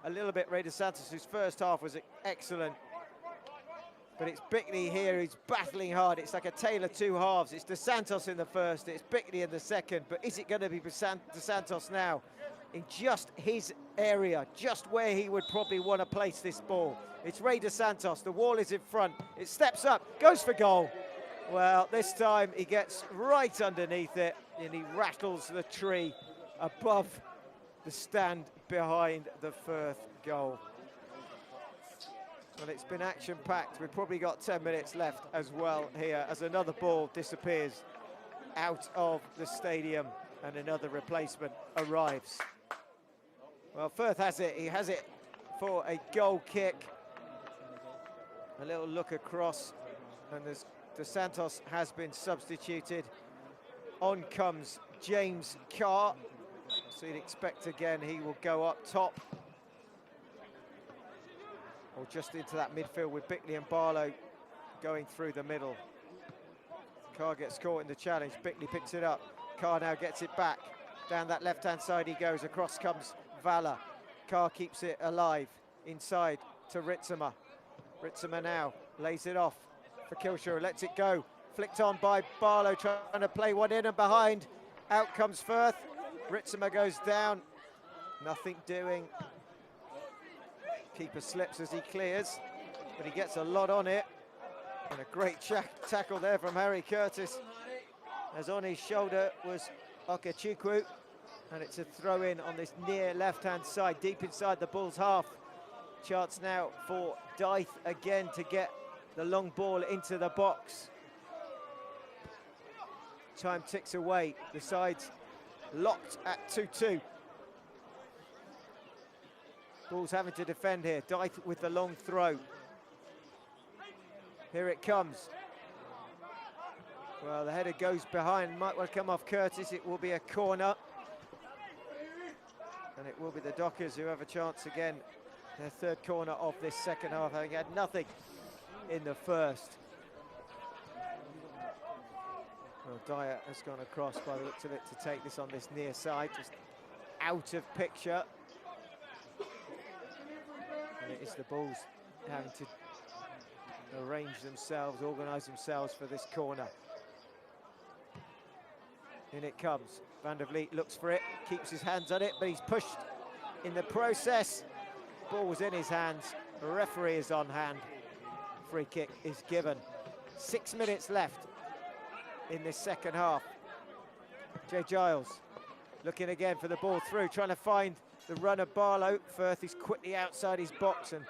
Speaker 1: a little bit Ray Dos Santos, whose first half was excellent. But it's Bickley here who's battling hard. It's like a tale of two halves. It's Dos Santos in the first, it's Bickley in the second. But is it going to be Dos Santos now in just his area, just where he would probably want to place this ball? It's Ray Dos Santos. The wall is in front. It steps up, goes for goal. Well, this time he gets right underneath it and he rattles the tree above the stand behind the Firth goal. Well, it's been action-packed. We've probably got 10 minutes left as well here as another ball disappears out of the stadium and another replacement arrives. Well, Firth has it. He has it for a goal kick. A little look across, and Dos Santos has been substituted. On comes James Carr. So you'd expect again he will go up top, or just into that midfield with Bickley and Barlow going through the middle. Carr gets caught in the challenge. Bickley picks it up. Carr now gets it back. Down that left-hand side he goes. Across comes Valla. Carr keeps it alive. Inside to Ritzema. Ritzema now lays it off for Kilshaw. Lets it go. Flicked on by Barlow, trying to play one in and behind. Out comes Firth. Ritzema goes down. Nothing doing. Keeper slips as he clears, but he gets a lot on it. And a great tackle there from Harry Curtis, as on his shoulder was Okechukwu. And it's a throw in on this near left-hand side, deep inside the Bulls' half. Chance now for Dythe again to get the long ball into the box. Time ticks away. The sides locked at 2-2. Bulls having to defend here. Dythe with the long throw. Here it comes. Well, the header goes behind. Might well come off Curtis. It will be a corner. And it will be the Dockers who have a chance again. Their third corner of this second half, having had nothing in the first. Well, Dyer has gone across by the looks of it to take this on this near side, just out of picture. And it is the Bulls having to arrange themselves, organise themselves for this corner. In it comes. Van der Vliet looks for it, keeps his hands on it, but he's pushed in the process. Ball was in his hands. The referee is on hand. Free kick is given. 6 minutes left in this second half. Jay Giles looking again for the ball through, trying to find the runner Barlow. Firth is quickly outside his box and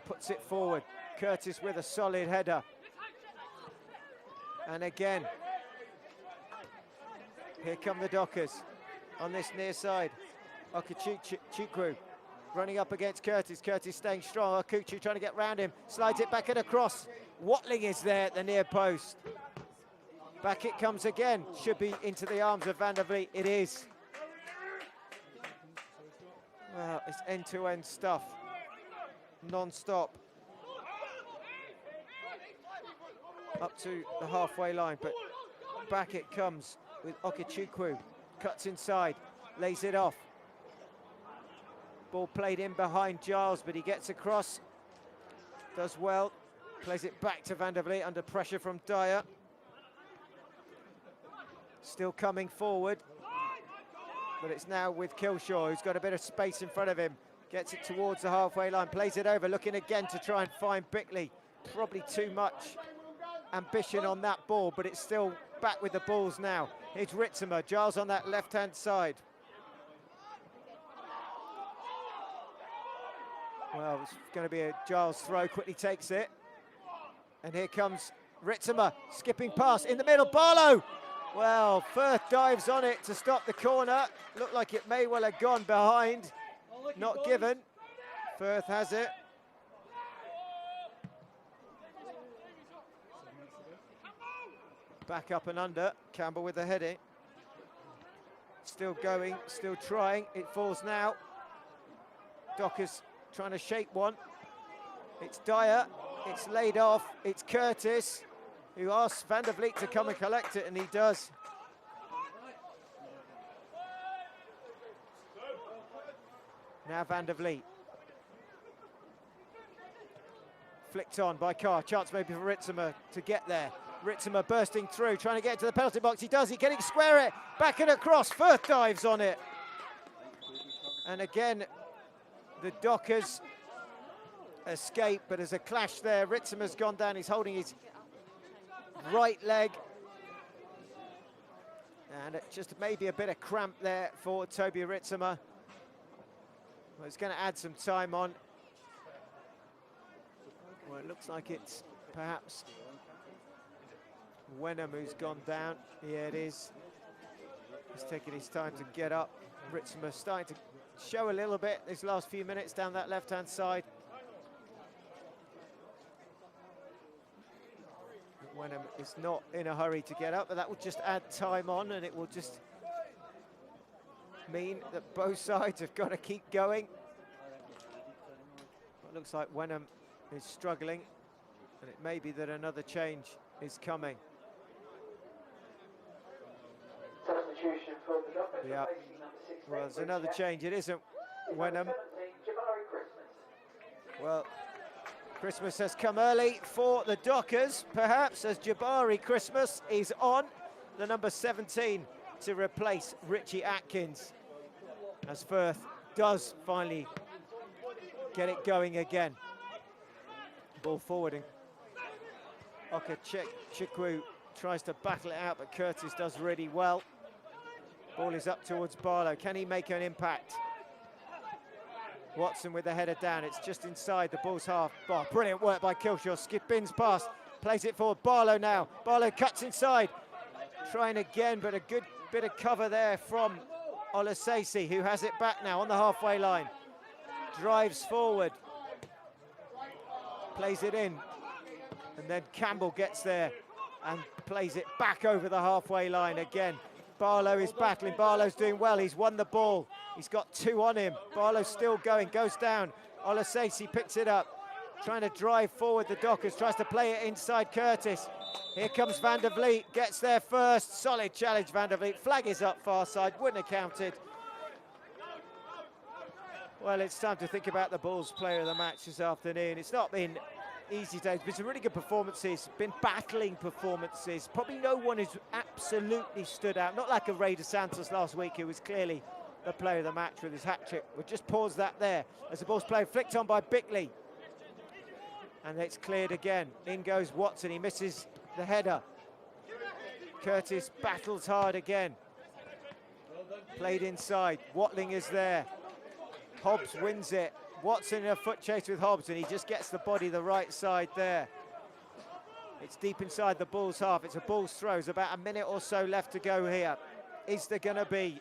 Speaker 1: puts it forward. Curtis with a solid header. And again, here come the Dockers on this near side. Okechukwu running up against Curtis. Curtis staying strong. Okuchu trying to get round him. Slides it back and across. Watling is there at the near post. Back it comes again. Should be into the arms of Van der Vliet. It is. Well, it's end-to-end stuff. Non-stop. Up to the halfway line, but back it comes with Okechukwu. Cuts inside, lays it off. Ball played in behind Giles, but he gets across. Does well. Plays it back to Van der Vliet under pressure from Dyer. Still coming forward. But it's now with Kilshaw, who's got a bit of space in front of him. Gets it towards the halfway line, plays it over, looking again to try and find Bickley. Probably too much ambition on that ball, but it's still back with the Bulls now. Here's Ritzimer, Giles on that left-hand side. Well, it's going to be a Giles throw, quickly takes it. And here comes Ritzimer, skipping past, in the middle, Barlow! Well, Firth dives on it to stop the corner. Looked like it may well have gone behind. Not given. Firth has it. Back up and under. Campbell with the heading. Still going, still trying. It falls now. Dockers trying to shape one. It's Dyer. It's laid off. It's Curtis, who asks Van der Vliet to come and collect it, and he does. Now Van der Vliet. Flicked on by Carr. Chance maybe for Ritzimer to get there. Ritzimer bursting through, trying to get to the penalty box. He does, he can square it. Back and across, Firth dives on it. And again, the Dockers escape, but there's a clash there. Ritzimer's gone down, he's holding his right leg. And just maybe a bit of cramp there for Toby Ritzimer. Well, it's going to add some time on. Well, it looks like it's perhaps Wenham who's gone down. Yeah, it is. He's taking his time to get up. Ritzimer starting to show a little bit this last few minutes down that left-hand side. Wenham is not in a hurry to get up, but that will just add time on, and it will just mean that both sides have got to keep going. It looks like Wenham is struggling, and it may be that another change is coming.
Speaker 2: Substitution for the Dockers.
Speaker 1: Yeah. Well, there's another change. It isn't Wenham. Well, Christmas has come early for the Dockers, perhaps, as Jabari Christmas is on, the number 17, to replace Richie Atkins, as Firth does finally get it going again. Ball forwarding. Okechukwu tries to battle it out, but Curtis does really well. Ball is up towards Barlow. Can he make an impact? Watson with the header down. It's just inside the Bulls' half. Oh, brilliant work by Kilshaw. Spins past, plays it forward. Barlow now. Barlow cuts inside. Trying again, but a good bit of cover there from Olasese, who has it back now on the halfway line. Drives forward. Plays it in. And then Campbell gets there and plays it back over the halfway line again. Barlow is battling. Barlow's doing well. He's won the ball. He's got two on him. Barlow's still going. Goes down. Olasese picks it up. trying to drive forward the Dockers, tries to play it inside Curtis. Here comes Van der Vliet, gets there first. Solid challenge, Van der Vliet. Flag is up far side, wouldn't have counted. Well, it's time to think about the Bulls player of the match this afternoon. It's not been easy days, but some really good performances, been battling performances. Probably no one has absolutely stood out, not like a Ray DeSantis last week, who was clearly the player of the match with his hat-trick. We'll just pause that there as the ball's played, flicked on by Bickley. And it's cleared again. In goes Watson, he misses the header. Curtis battles hard again. Played inside, Watling is there. Hobbs wins it. Watson in a foot chase with Hobbs, and he just gets the body the right side there. It's deep inside the Bulls' half. It's a Bulls throw. There's about a minute or so left to go here. Is there going to be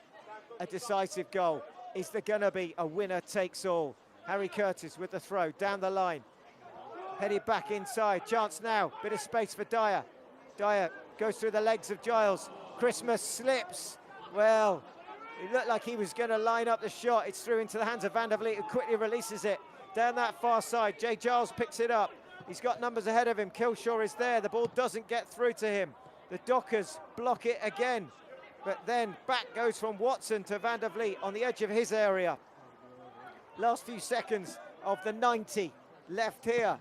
Speaker 1: a decisive goal? Is there going to be a winner takes all? Harry Curtis with the throw down the line. Headed back inside. Chance now. Bit of space for Dyer. Dyer goes through the legs of Giles. Christmas slips. Well, it looked like he was going to line up the shot. It's through into the hands of Van der Vliet, who quickly releases it down that far side. Jay Giles picks it up. He's got numbers ahead of him. Kilshaw is there. The ball doesn't get through to him. The Dockers block it again. But then back goes from Watson to Van der Vliet on the edge of his area. Last few seconds of the 90 left here.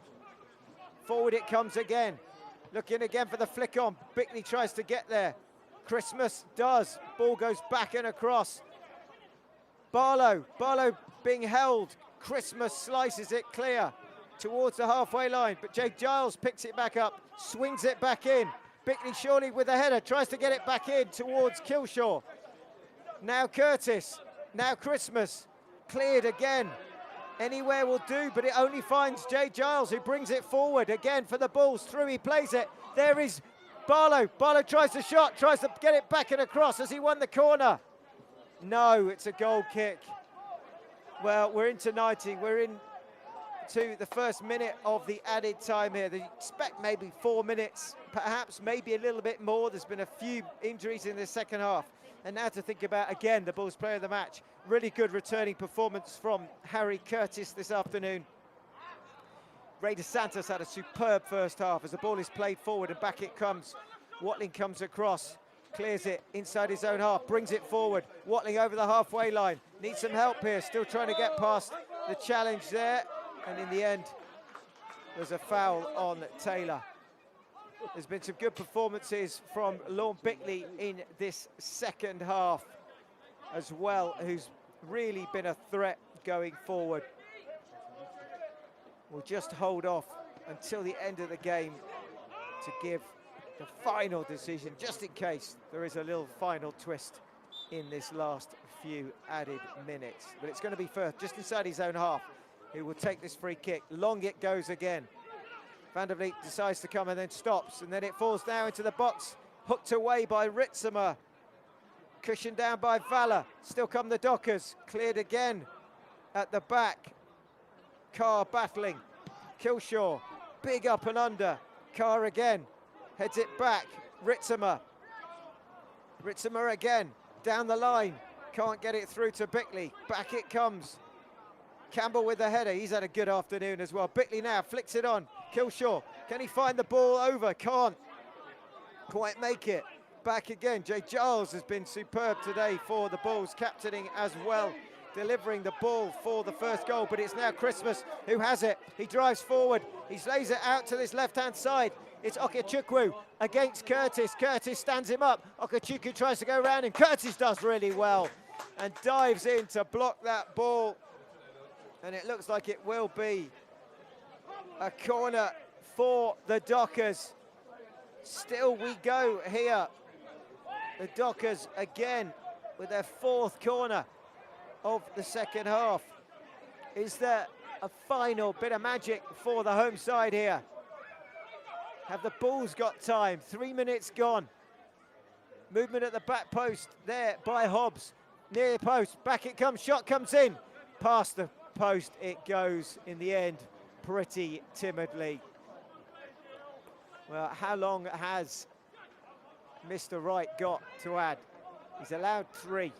Speaker 1: Forward it comes again. Looking again for the flick on. Bickley tries to get there. Christmas does. Ball goes back and across. Barlow being held. Christmas slices it clear towards the halfway line, but Jake Giles picks it back up, swings it back in. Bickley surely with the header, tries to get it back in towards Kilshaw. Now Curtis, now Christmas, cleared again. Anywhere will do, but it only finds Jay Giles, who brings it forward again for the Bulls. Through, he plays it. There is Barlow. Barlow tries the shot, tries to get it back and across. Has he won the corner? No, it's a goal kick. Well, we're into 90. We're into the first minute of the added time here. They expect maybe 4 minutes, perhaps maybe a little bit more. There's been a few injuries in the second half. And now to think about, again, the Bulls player of the match. Really good returning performance from Harry Curtis this afternoon. Ray DeSantis had a superb first half as the ball is played forward and back it comes. Watling comes across, clears it inside his own half, brings it forward. Watling over the halfway line, needs some help here, still trying to get past the challenge there. And in the end, there's a foul on Taylor. There's been some good performances from Lorne Bickley in this second half as well, who's really been a threat going forward. We'll just hold off until the end of the game to give the final decision, just in case there is a little final twist in this last few added minutes. But it's going to be Firth, just inside his own half, who will take this free kick. Long it goes again. Van der Vliet decides to come and then stops, and then it falls now into the box, hooked away by Ritzemer. Cushioned down by Valla. Still come the Dockers. Cleared again at the back. Carr battling. Kilshaw, big up and under. Carr again, heads it back. Ritzemer again, down the line. Can't get it through to Bickley. Back it comes. Campbell with the header. He's had a good afternoon as well. Bickley now flicks it on. Kilshaw, can he find the ball over? Can't quite make it. Back again. Jay Giles has been superb today for the Bulls, captaining as well, delivering the ball for the first goal. But it's now Christmas who has it. He drives forward. He lays it out to this left-hand side. It's Okechukwu against Curtis. Curtis stands him up. Okechukwu tries to go around him. Curtis does really well and dives in to block that ball. And it looks like it will be a corner for the Dockers. Still we go here. The Dockers again with their fourth corner of the second half. Is there a final bit of magic for the home side here? Have the Bulls got time? 3 minutes gone. Movement at the back post there by Hobbs. Near the post, back it comes, shot comes in. Past the post it goes in the end, pretty timidly. Well, how long has Mr. Wright got to add? He's allowed 3.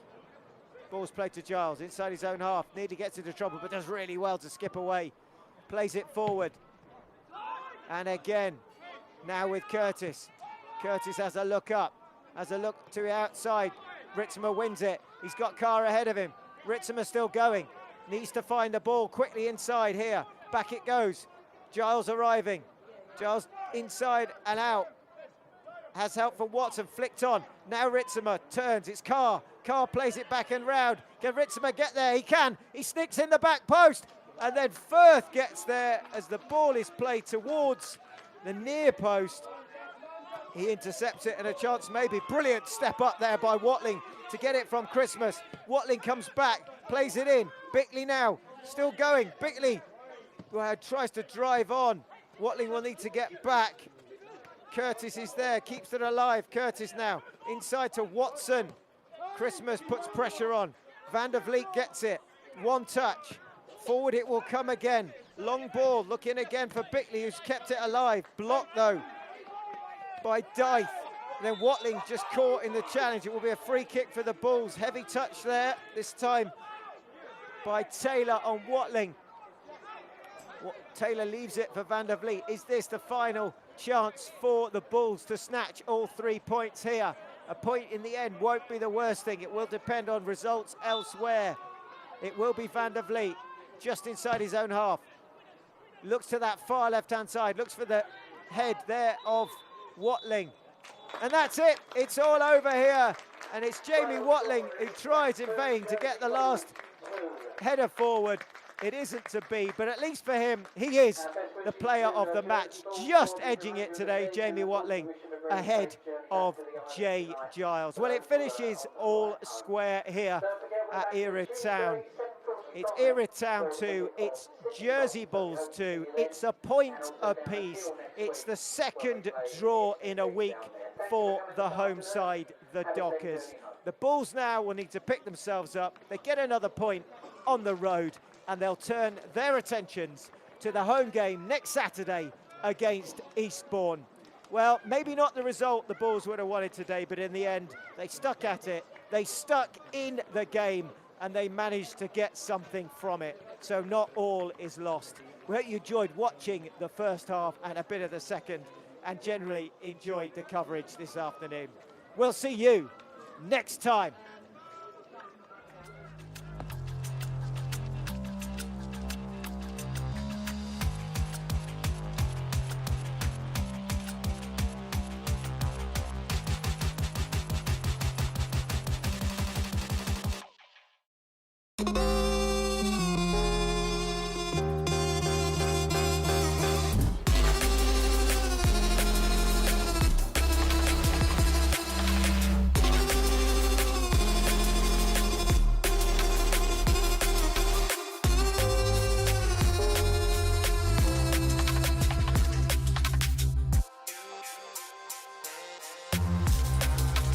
Speaker 1: Ball's played to Giles, inside his own half. Nearly gets into trouble, but does really well to skip away. Plays it forward. And again, now with Curtis. Curtis has a look up, has a look to the outside. Ritzema wins it. He's got Carr ahead of him. Ritzema still going. Needs to find the ball quickly inside here. Back it goes. Giles arriving. Giles inside and out. Has help from Watson, flicked on. Now Ritzema turns, it's Carr. Carr plays it back and round. Can Ritzema get there? He can. He sneaks in the back post. And then Firth gets there as the ball is played towards the near post. He intercepts it and a chance maybe. Brilliant step up there by Watling to get it from Christmas. Watling comes back, plays it in. Bickley now, still going. Bickley tries to drive on. Watling will need to get back. Curtis is there, keeps it alive. Curtis now, inside to Watson. Christmas puts pressure on. Van der Vliet gets it. One touch. Forward it will come again. Long ball, looking again for Bickley, who's kept it alive. Blocked though by Dythe. Then Watling just caught in the challenge. It will be a free kick for the Bulls. Heavy touch there, this time by Taylor on Watling. Taylor leaves it for Van der Vliet. Is this the final chance for the Bulls to snatch all 3 points here? A point in the end won't be the worst thing. It will depend on results elsewhere. It will be Van der Vliet just inside his own half. Looks to that far left-hand side. Looks for the head there of Watling. And that's it. It's all over here. And it's Jamie Watling who tries in vain to get the last header forward. It isn't to be, but at least for him, he is the player of the match. Just edging it today, Jamie Watling, ahead of Jay Giles. Well, it finishes all square here at Erith Town. It's Erith Town 2, it's Jersey Bulls 2, it's a point apiece. It's the second draw in a week for the home side, the Dockers. The Bulls now will need to pick themselves up. They get another point on the road, and they'll turn their attentions to the home game next Saturday against Eastbourne. Well, maybe not the result the Bulls would have wanted today, but in the end, they stuck at it. They stuck in the game, and they managed to get something from it. So not all is lost. We hope you enjoyed watching the first half and a bit of the second, and generally enjoyed the coverage this afternoon. We'll see you next time.